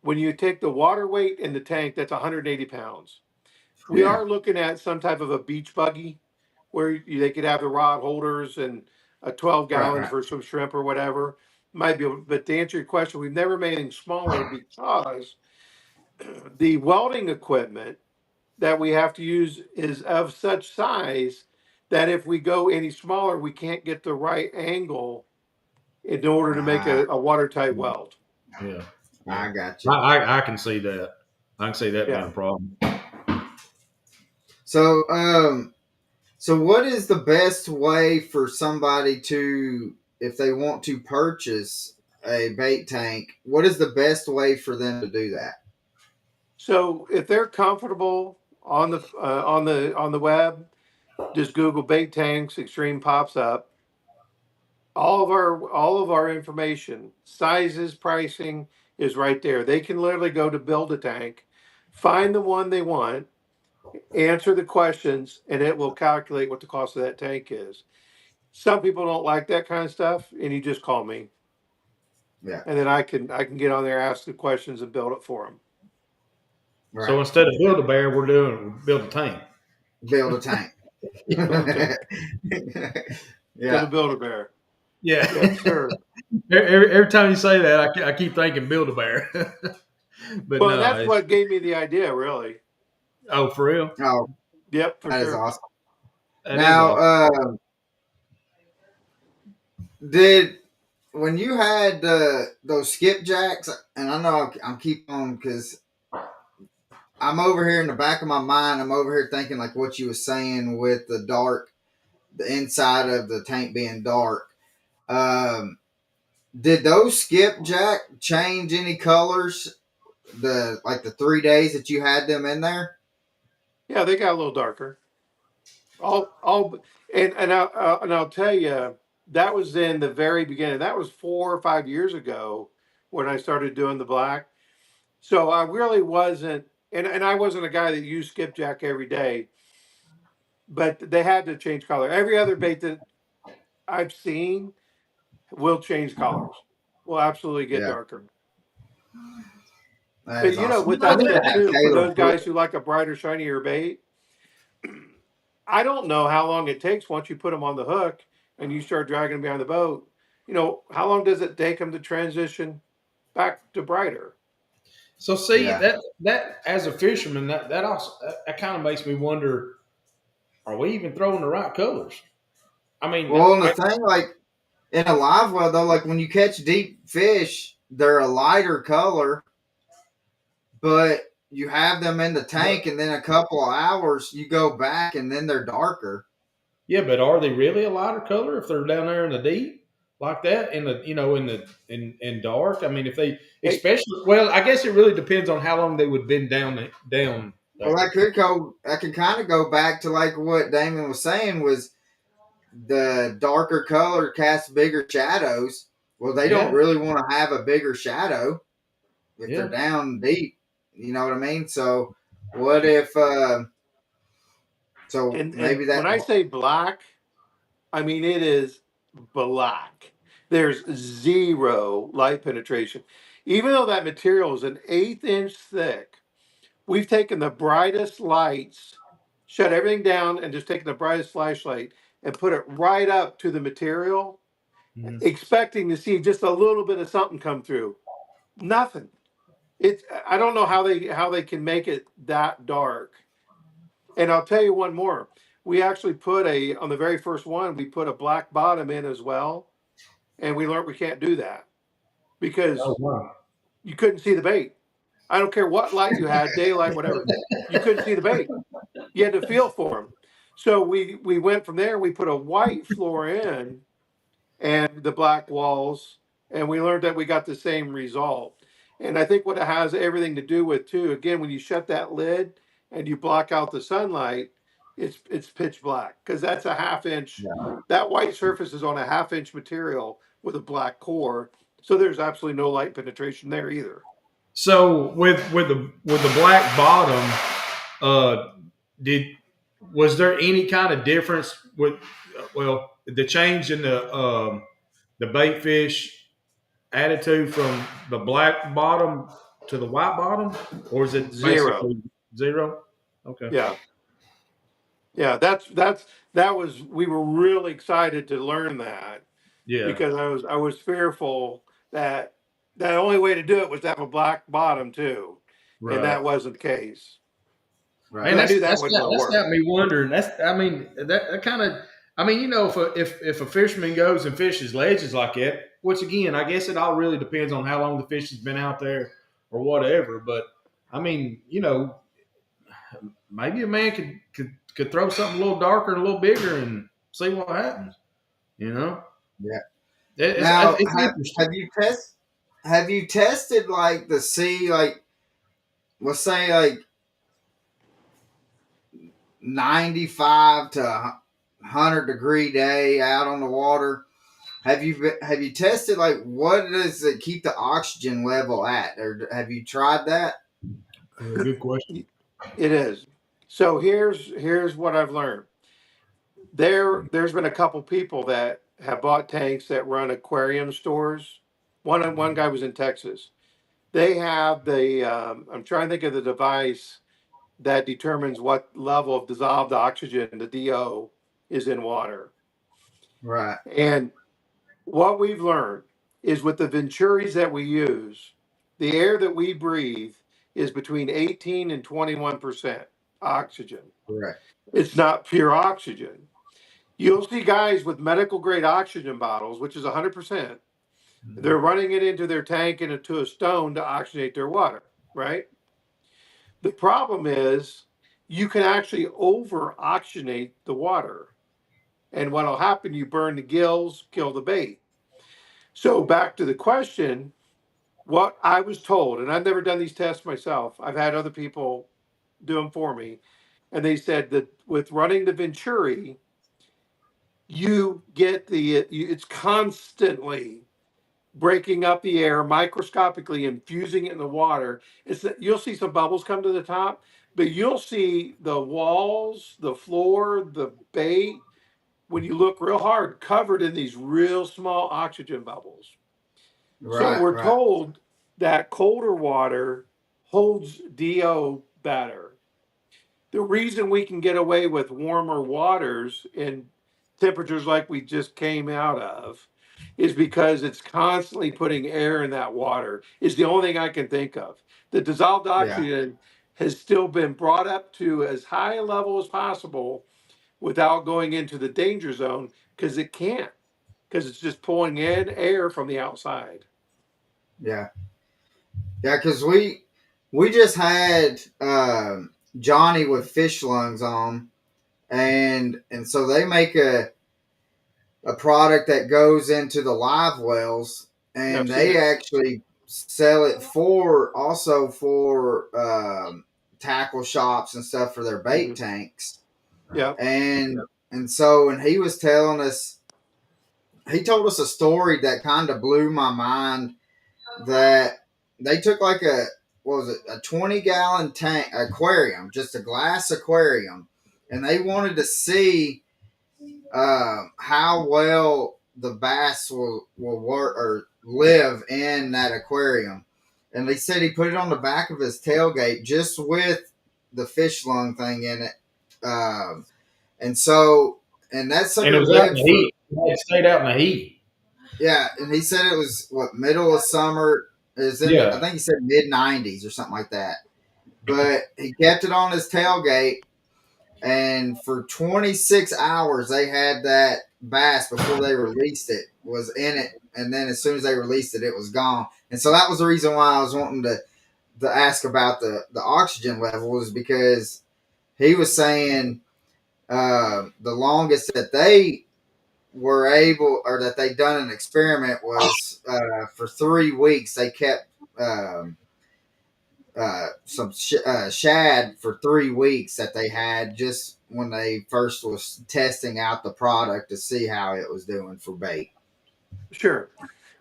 When you take the water weight in the tank, that's 180 pounds. We Yeah. are looking at some type of a beach buggy where they could have the rod holders and a 12 Right. gallons Right. for some shrimp or whatever. Might be able, but to answer your question, we've never made anything smaller because the welding equipment that we have to use is of such size that if we go any smaller, we can't get the right angle in order to make Ah, a watertight weld. Yeah, yeah. I got you. I can see that. I can see that being Yeah. a problem. So, so what is the best way for somebody to, if they want to purchase a bait tank, what is the best way for them to do that? So if they're comfortable on the web, just Google bait tanks. Extreme pops up. All of our information, sizes, pricing is right there. They can literally go to build a tank, find the one they want, answer the questions, and it will calculate what the cost of that tank is. Some people don't like that kind of stuff, and you just call me. Yeah. and then I can get on there, ask the questions, and build it for them. So Right. instead of build a bear, we're doing build a tank. Build a tank. Build a tank. Yeah. Gonna build a bear. Yeah. Yes, sir. every time you say that, I keep thinking build a bear. But Well, no, that's what gave me the idea, really. oh, for real? Oh, Yep, for that is sure. awesome. That is Now, awesome. did when you had those skipjacks, and I know I'm keep on because I'm over here in the back of my mind. I'm over here thinking like what you were saying with the dark, the inside of the tank being dark. Um, did those skipjack change any colors? The 3 days that you had them in there. Yeah, they got a little darker. All, and I'll tell you, that was in the very beginning. That was 4 or 5 years ago when I started doing the black. So I really wasn't, and I wasn't a guy that used skipjack every day, but they had to change color. Every other bait that I've seen will change colors. Will absolutely get Yeah, darker. that But is awesome. with I that need to said, have too, for Caleb those put. guys who like a brighter, shinier bait, I don't know how long it takes once you put them on the hook and you start dragging them behind the boat. How long does it take them to transition back to brighter? So see Yeah. that as a fisherman, that also that kind of makes me wonder: are we even throwing the right colors? I mean, Well, and the thing, like in a live well, though, like when you catch deep fish, they're a lighter color, but you have them in the but tank, and then a couple of hours you go back, and then they're darker. yeah, but are they really a lighter color if they're down there in the deep like that in the in dark? I mean, if they Hey, especially well, I guess it really depends on how long they would been down Well, there. that could kind of go back to like what Damon was saying was the darker color casts bigger shadows. Well, they don't Yeah, really want to have a bigger shadow if they're yeah. down deep. You know what I mean? So, what if? So and maybe that. when I say black, I mean it is black. There's zero light penetration. Even though that material is an eighth inch thick, we've taken the brightest lights, shut everything down, and just taken the brightest flashlight and put it right up to the material, Mhm. expecting to see just a little bit of something come through. Nothing. It's I don't know how they can make it that dark. And I'll tell you one more. We actually put on the very first one, we put a black bottom in as well, and we learned we can't do that Oh because wow. you couldn't see the bait. I don't care what light you had, daylight, whatever. You couldn't see the bait. You had to feel for them. So we went from there. We put a white floor in and the black walls, and we learned that we got the same result. And I think what it has everything to do with too, again, when you shut that lid and you block out the sunlight, it's pitch black because that's a half inch. Yeah. That white surface is on a half-inch material with a black core, so there's absolutely no light penetration there either. So with the black bottom, uh, did was there any kind of difference with well the change in the bait fish attitude from the black bottom to the white bottom, or is it Zero. basically zero? Okay, Yeah. Yeah, that was we were really excited to learn that yeah, because I was fearful that the only way to do it was to have a black bottom too, and right. that wasn't the case. Right. And But I that's knew that wasn't going to that's work. got me wondering. That's I mean that kind of I mean if a fisherman goes and fishes ledges like that, which again I guess it all really depends on how long the fish has been out there or whatever. But I mean maybe a man could throw something a little darker and a little bigger and see what happens. You know, Yeah. it's Now, interesting. have you tested like the sea, like let's say like 95 to 100-degree day out on the water? Have you tested like what does it keep the oxygen level at, or have you tried that? Good question. It is. So here's what I've learned. There's been a couple people that have bought tanks that run aquarium stores, One guy was in Texas. They have the I'm trying to think of the device that determines what level of dissolved oxygen, the DO, is in water. Right. And what we've learned is with the Venturis that we use, the air that we breathe is between 18 and 21% oxygen. Correct. It's not pure oxygen. You'll see guys with medical grade oxygen bottles, which is 100%. They're running it into their tank and into a stone to oxygenate their water, right? The problem is you can actually over oxygenate the water. And what'll happen, you burn the gills, kill the bait. So back to the question, what I was told, and I've never done these tests myself, I've had other people do them for me, and they said that with running the Venturi, you get it's constantly breaking up the air microscopically, infusing it in the water. You'll see some bubbles come to the top, but you'll see the walls, the floor, the bait, when you look real hard, covered in these real small oxygen bubbles. So Right. we're Right. told that colder water holds DO better. The reason we can get away with warmer waters in temperatures like we just came out of is because it's constantly putting air in that water, is the only thing I can think of. The dissolved Yeah. oxygen has still been brought up to as high a level as possible without going into the danger zone, because it can't, because it's just pulling in air from the outside. Yeah. Yeah. Because we just had Johnny with fish lungs on, and so they make a product that goes into the live wells, Yeah, and I've seen they it. actually sell it for also for tackle shops and stuff for their bait Mhm. tanks. Yeah, And so, and he was telling us, he told us a story that kind of blew my mind. That they took like what was it, a 20-gallon tank aquarium, just a glass aquarium, and they wanted to see how well the bass will work or live in that aquarium. And they said he put it on the back of his tailgate just with the fish lung thing in it. And so, and that And it sucker was out in lived the for, heat. It stayed out in the heat. yeah. And he said it was what, middle of summer. Is in I Yeah. think he said mid 90s or something like that. But he kept it on his tailgate, and for 26 hours they had that bass before they released it was in it, and then as soon as they released it, it was gone. And so that was the reason why I was wanting to ask about the oxygen level, is because he was saying the longest that they were able, or that they done an experiment, was for 3 weeks they kept um, shad for 3 weeks that they had just when they first was testing out the product to see how it was doing for bait. sure.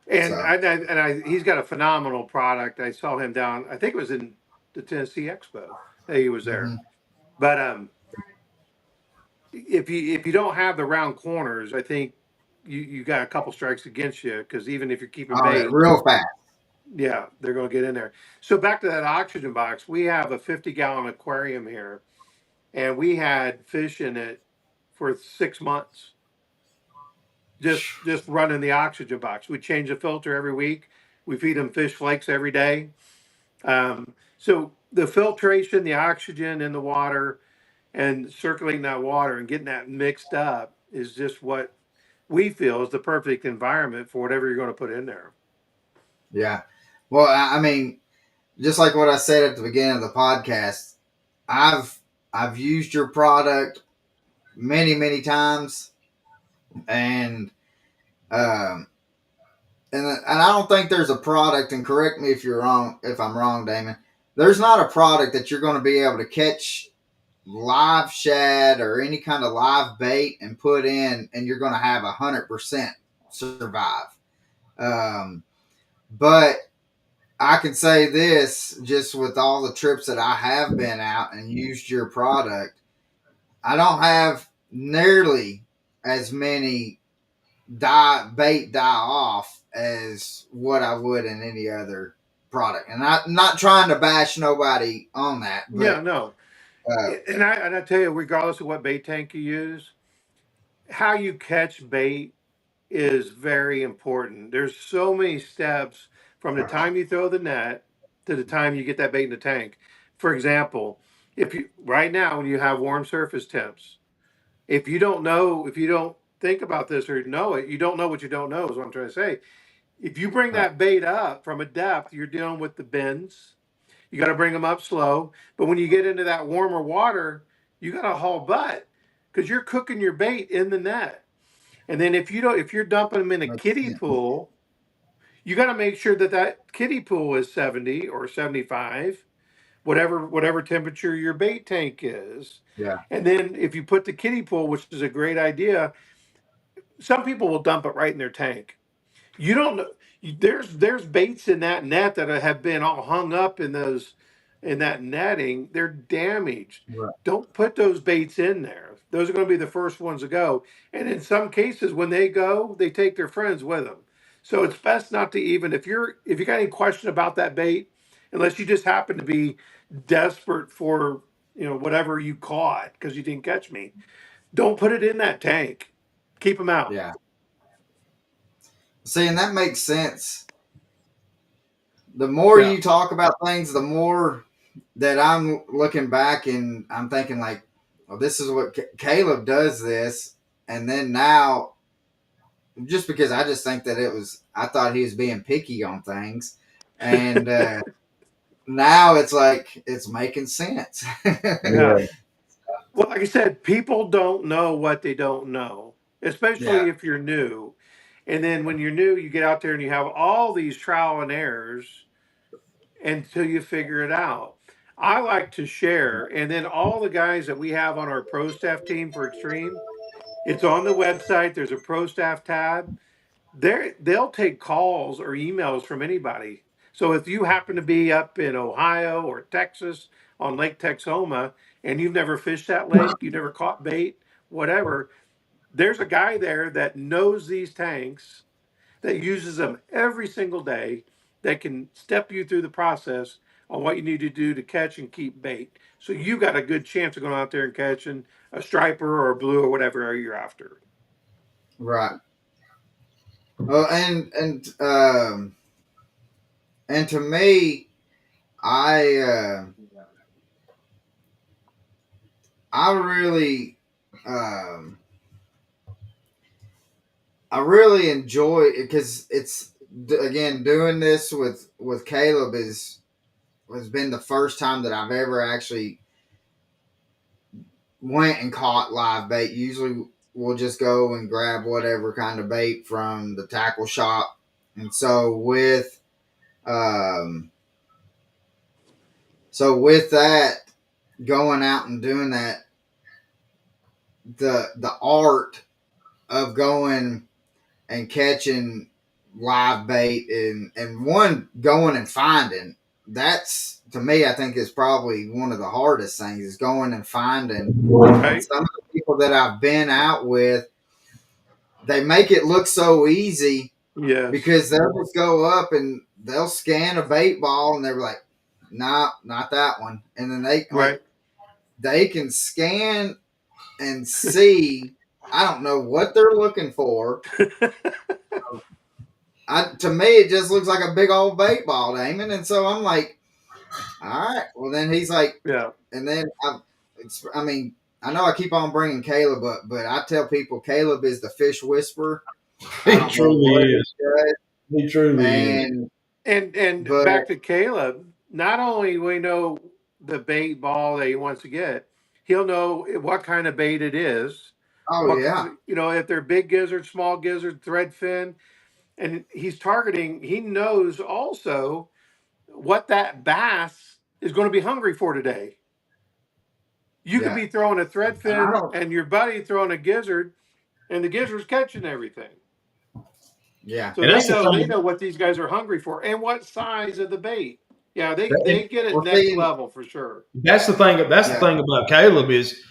And So he's got a phenomenal product. I saw him down, I think it was in the Tennessee Expo that he was there. mhm. But if you don't have the round corners, I think you got a couple strikes against you, because even if you're keeping All right, bait, real fast. yeah, they're going to get in there. So back to that oxygen box, we have a 50-gallon aquarium here, and we had fish in it for 6 months, just running the oxygen box. We change the filter every week. We feed them fish flakes every day. So the filtration, the oxygen in the water, and circulating that water and getting that mixed up is just what we feel is the perfect environment for whatever you're going to put in there. Yeah. Well, I mean, just like what I said at the beginning of the podcast, I've I've used your product many times, and um, and I don't think there's a product. And correct me if you're wrong, if I'm wrong, Damon. There's not a product that you're going to be able to catch live shad or any kind of live bait and put in, and you're going to have 100% survive. Um, but I can say this, just with all the trips that I have been out and used your product, I don't have nearly as many bait die off as what I would in any other product. And I'm not trying to bash nobody on that, Yeah, but no. uh, And I tell you, regardless of what bait tank you use, how you catch bait is very important. There's so many steps from the time you throw the net to the time you get that bait in the tank. For example, if you right now when you have warm surface temps, if you don't think about this or know it, you don't know what you don't know is what I'm trying to say. If you bring right, that bait up from a depth, you're dealing with the bends. You got to bring them up slow. But when you get into that warmer water, you got to haul butt because you're cooking your bait in the net. And then if you're dumping them in a makes kiddie sense. pool, you got to make sure that that kiddie pool is 70 or 75, whatever temperature your bait tank is. Yeah, And then if you put the kiddie pool, which is a great idea, some people will dump it right in their tank. You don't know. There's baits in that net that have been all hung up in that netting. They're damaged. right, Don't put those baits in there. Those are going to be the first ones to go. And in some cases, when they go, they take their friends with them. So it's best not to even if you got any question about that bait, unless you just happen to be desperate for whatever you caught because you didn't catch me. Don't put it in that tank. Keep them out. yeah. See, and that makes sense. The more Yeah. you talk about things, the more that I'm looking back and I'm thinking like, well, this is what Caleb does this, and then now just because I just think that I thought he was being picky on things, and now it's like it's making sense. Yeah. Yeah. Well, like I said, people don't know what they don't know, Yeah, especially if you're new. And then when you're new, you get out there and you have all these trial and errors until you figure it out. I like to share, and then all the guys that we have on our pro staff team for Extreme, it's on the website. There's a pro staff tab. They'll take calls or emails from anybody. So if you happen to be up in Ohio or Texas on Lake Texoma and you've never fished that lake, you never caught bait, whatever, there's a guy there that knows these tanks, that uses them every single day, that can step you through the process on what you need to do to catch and keep bait. So you got a good chance of going out there and catching a striper or a blue or whatever you're after. right. Well, and to me, I I really um, I really enjoy it because it's again doing this with Caleb has been the first time that I've ever actually went and caught live bait. Usually we'll just go and grab whatever kind of bait from the tackle shop. And um with that going out and doing that, the art of going and catching live bait and one going and finding, that's to me I think is probably one of the hardest things is going and finding. And Right? some of the people that I've been out with, they make it look so easy Yes. because they'll just go up and they'll scan a bait ball and they're like, nah, not that one. And then Right. they can scan and see. I don't know what they're looking for. To me, it just looks like a big old bait ball, Damon. And so I'm like, all right. Well, then he's like, Yeah. and then I mean, I know I keep on bringing Caleb up, but I tell people Caleb is the fish whisperer. I He don't know truly what is. he does, He truly is. and And but back to Caleb, not only we know the bait ball that he wants to get, he'll know what kind of bait it is. oh yeah, If they're big gizzard, small gizzard, threadfin, and he's targeting, he knows also what that bass is going to be hungry for today. You could yeah, be throwing a and I threadfin don't, and your buddy throwing a gizzard, and the gizzard's catching everything. yeah, So And that's the they thing. know what these guys are hungry for and what size of the bait. Yeah, And they get it well, next see, level for sure. that's the thing. That's the yeah, thing about Caleb is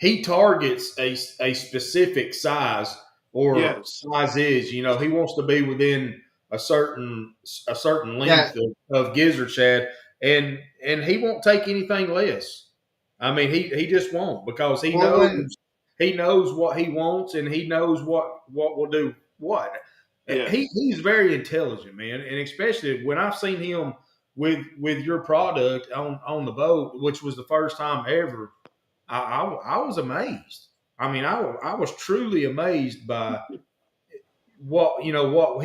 he targets a specific size or Yes. size is. You know, he wants to be within a certain Yeah. length of gizzard shad, and he won't take anything less. I mean, he just won't, because Well, when he knows what he wants, and he knows what will do what. Yes. He's very intelligent, man, and especially when I've seen him with your product on the boat, which was the first time ever. I was amazed. I mean, I was truly amazed by what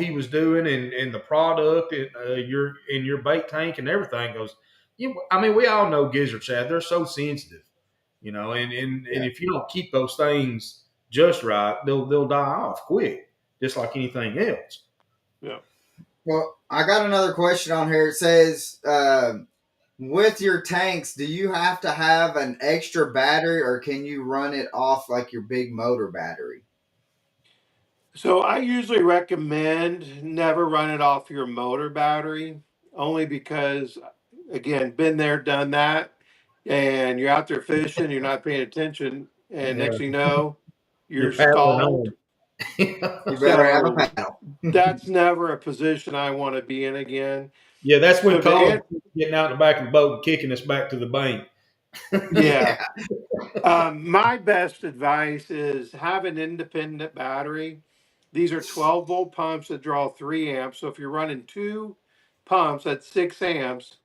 he was doing, and the product, and your bait tank and everything goes. I mean, we all know gizzard shad, they're so sensitive, and yeah. if you don't keep those things just right, they'll die off quick, just like anything else. Yeah. Well, I got another question on here. It says, with your tanks, do you have to have an extra battery, or can you run it off like your big motor battery? So I usually recommend never run it off your motor battery, only because, again, been there, done that, and you're out there fishing, you're not paying attention, and Yeah, next thing you know, you're you're paddling stalled. on. You better have a So paddle. that's never a position I want to be in again. Yeah, that's when So to Colin answer, getting out in the back of the boat and kicking us back to the bank. yeah, Yeah. my best advice is have an independent battery. These are 12-volt pumps that draw 3 amps. So if you're running two pumps at 6 amps,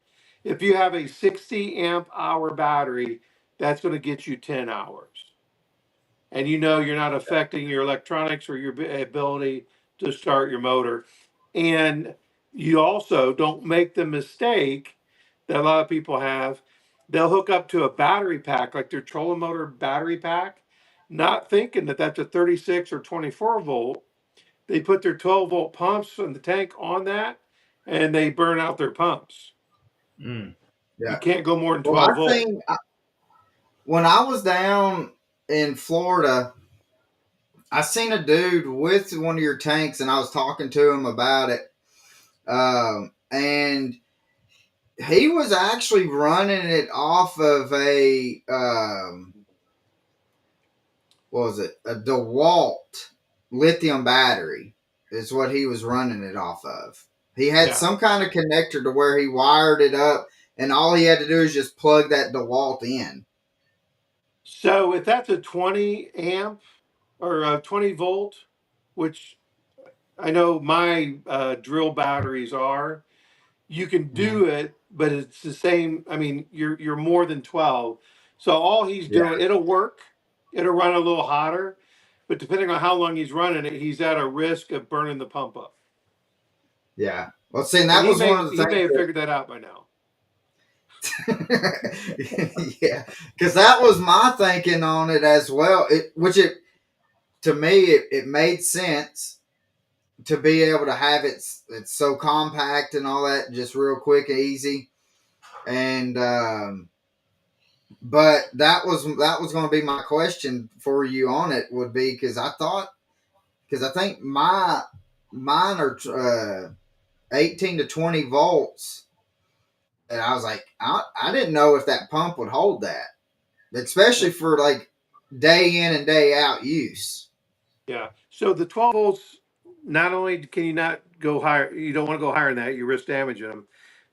if you have a 60 amp hour battery, that's going to get you 10 hours. And you know you're not affecting your electronics or your ability to start your motor. And you also don't make the mistake that a lot of people have. They'll hook up to a battery pack, like their trolling motor battery pack, not thinking that that's a 36 or 24 volt. They put their 12-volt pumps in the tank on that, and they burn out their pumps. Mm. You Yeah. can't go more than Well, 12 I volt. think when I was down in Florida, I seen a dude with one of your tanks, and I was talking to him about it. And he was actually running it off of a what was it? A DeWalt lithium battery is what he was running it off of. He had Yeah. some kind of connector to where he wired it up, and all he had to do is just plug that DeWalt in. So if that's a 20 amp or a 20 volt, which I know my drill batteries are, you can Mhm. do it, but it's the same. I mean, you're more than 12. So all he's Yeah, doing, it'll work. It'll run a little hotter, but depending on how long he's running it, he's at a risk of burning the pump up. yeah. Well, see, and And that was one of the he may things have figured that out by now. that, yeah, because that was my thinking on it as well. To me, it made sense to be able to have it. It's so compact and all that, just real quick and easy. And but that was going to be my question for you on it, would be because I think mine are 18 to 20 volts, and I was like, I didn't know if that pump would hold that, especially for like day in and day out use. Yeah. So the 12 volts, not only can you not go higher, you don't want to go higher than that, you risk damaging them,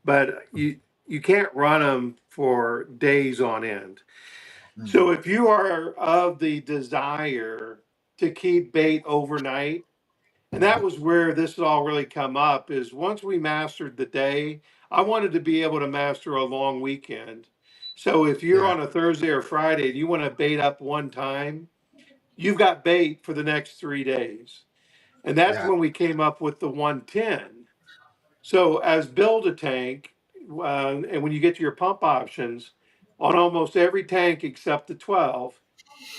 but you can't run them for days on end. So Mhm. if you are of the desire to keep bait overnight, and that was where this has all really come up, is once we mastered the day, I wanted to be able to master a long weekend. So if you're Yeah, on a Thursday or Friday and you want to bait up one time, you've got bait for the next 3 days. And that's yeah, when we came up with the 110. So as build a tank, and when you get to your pump options, on almost every tank except the 12,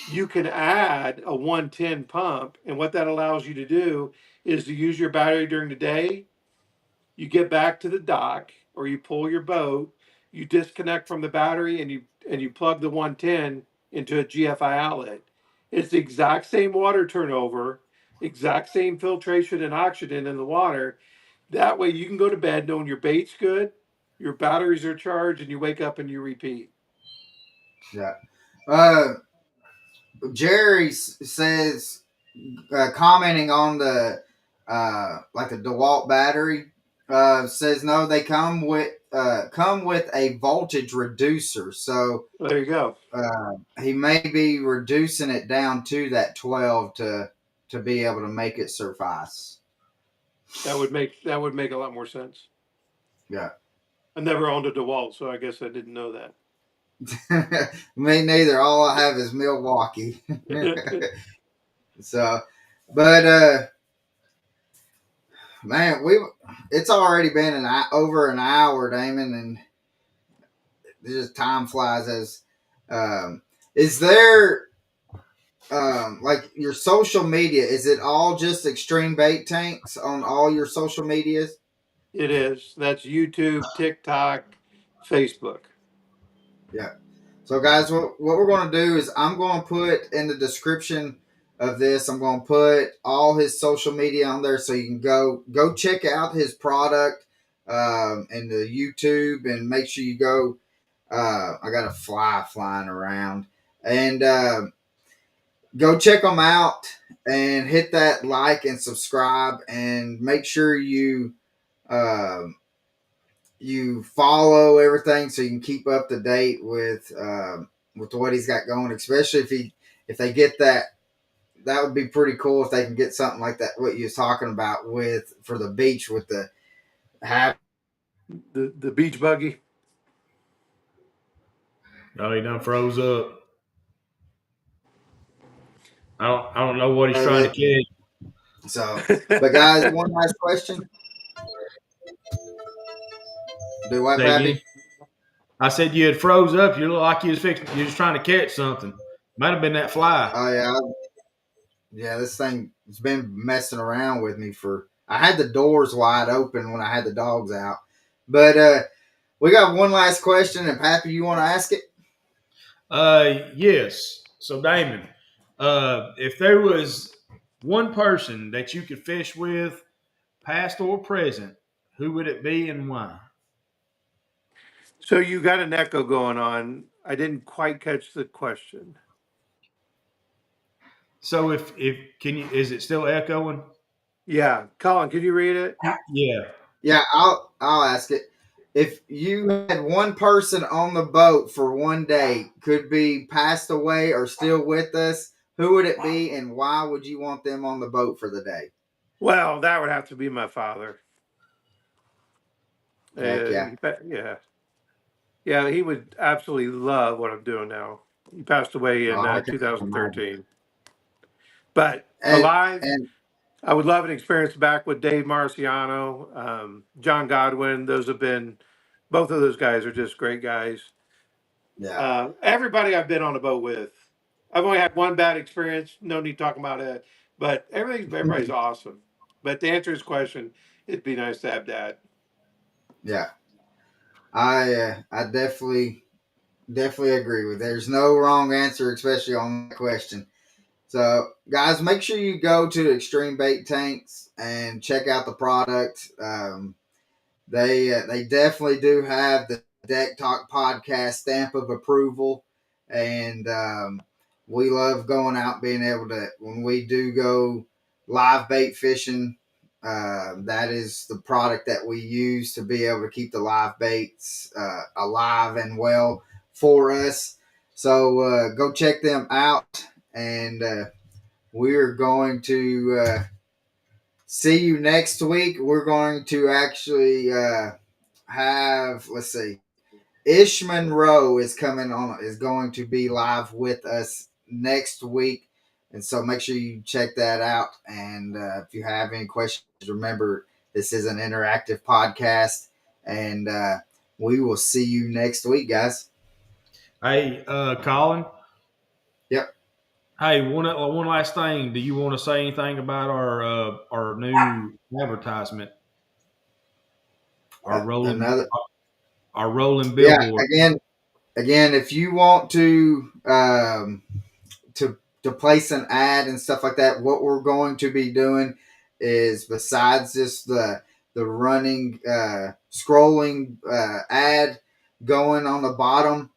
you can add a 110 pump. And what that allows you to do is to use your battery during the day. You get back to the dock or you pull your boat, you disconnect from the battery and you plug the 110 into a GFI outlet. It's the exact same water turnover, exact same filtration and oxygen in the water. That way you can go to bed knowing your bait's good, your batteries are charged, and you wake up and you repeat. yeah. Uh, Jerry says commenting on the like the DeWalt battery. Says no, they come with a voltage reducer. So There you go. he may be reducing it down to that 12 to be able to make it suffice. That would make a lot more sense. Yeah. I never owned a DeWalt, so I guess I didn't know Me neither. All I have is Milwaukee. that. So, but man, it's already been over an hour, Damon, and just time flies. As is there like your social media? Is it all just Xtreme Bait Tanks on all your social medias? It is. That's YouTube, TikTok, Facebook. Yeah. So, guys, what we're going to do is I'm going to put in the description of this. I'm going to put all his social media on there, so you can go check out his product and the YouTube, and make sure you go. I got a fly flying around, and go check them out and hit that like and subscribe, and make sure um, you follow everything so you can keep up to date with what he's got going. Especially if they get that would be pretty cool if they can get something like that. What you was talking about with for the beach with the have. The beach buggy. Oh, he done froze up. I don't know what he's trying to catch. So, but guys, one last question. Do what, Say again. Pappy? I said you had froze up. You look like you was fixing. You was trying to catch something. Might have been that fly. Oh yeah, yeah. This thing has been messing around with me for. I had the doors wide open when I had the dogs out, but we got one last question, and Pappy, you want to ask it? Yes. So Damon, if there was one person that you could fish with, past or present, who would it be and why? So you got an echo going on. I didn't quite catch the question. So if can you is it still echoing? Yeah, Colin, could you read it? Yeah. Yeah, I'll ask it. If you had one person on the boat for one day, could be passed away or still with us, who would it be, and why would you want them on the boat for the day? Well, that would have to be my father. Heck yeah, Yeah, yeah, he would absolutely love what I'm doing now. He passed away in oh, I can imagine. 2013. But And alive, and I would love an experience back with Dave Marciano, John Godwin. Both of those guys are just great guys. yeah, Everybody I've been on a boat with, I've only had one bad experience. No need talking about it, but everybody's awesome. But to answer his question, it'd be nice to have Dad. yeah. I definitely agree with. There's no wrong answer, especially on that question. So, guys, make sure you go to Xtreme Bait Tanks and check out the product. They definitely do have the Deck Talk podcast stamp of approval, and we love going out, being able to when we do go live bait fishing. That is the product that we use to be able to keep the live baits alive and well for us. So go check them out, and we're going to see you next week. We're going to actually have, let's see, Ish Monroe is going to be live with us next week. And so make sure you check that out. And if you have any questions, remember this is an interactive podcast. And we will see you next week, guys. Hey, Colin. Yep. Hey, one last thing. Do you want to say anything about our new advertisement, our rolling Another. our rolling Yeah. billboard? Again, if you want to place an ad and stuff like that, what we're going to be doing is, besides just the running scrolling ad going on the bottom,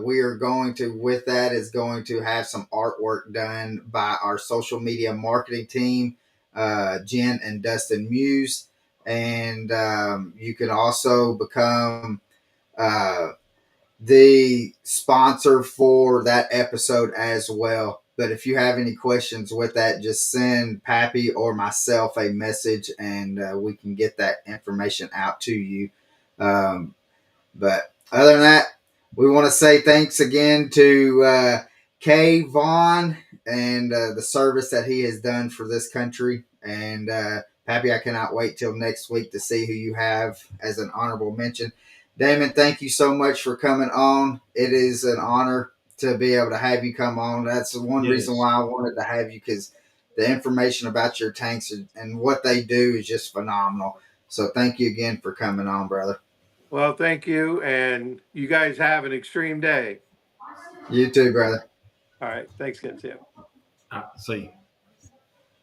we are going to, with that, is going to have some artwork done by our social media marketing team, Jen and Dustin Muse. And you can also become uh, the sponsor for that episode as well. But if you have any questions with that, just send Pappy or myself a message, and we can get that information out to you. But other than that, we want to say thanks again to Vaughn and the service that he has done for this country. And Pappy, I cannot wait till next week to see who you have as an honorable mention. Damon, thank you so much for coming on. It is an honor to be able to have you come on. That's the one reason why I wanted to have you, because the information about your tanks and what they do is just phenomenal. So thank you again for coming on, brother. Well, thank you. And you guys have an extreme day. You too, brother. All right. Thanks again, Tim. See you.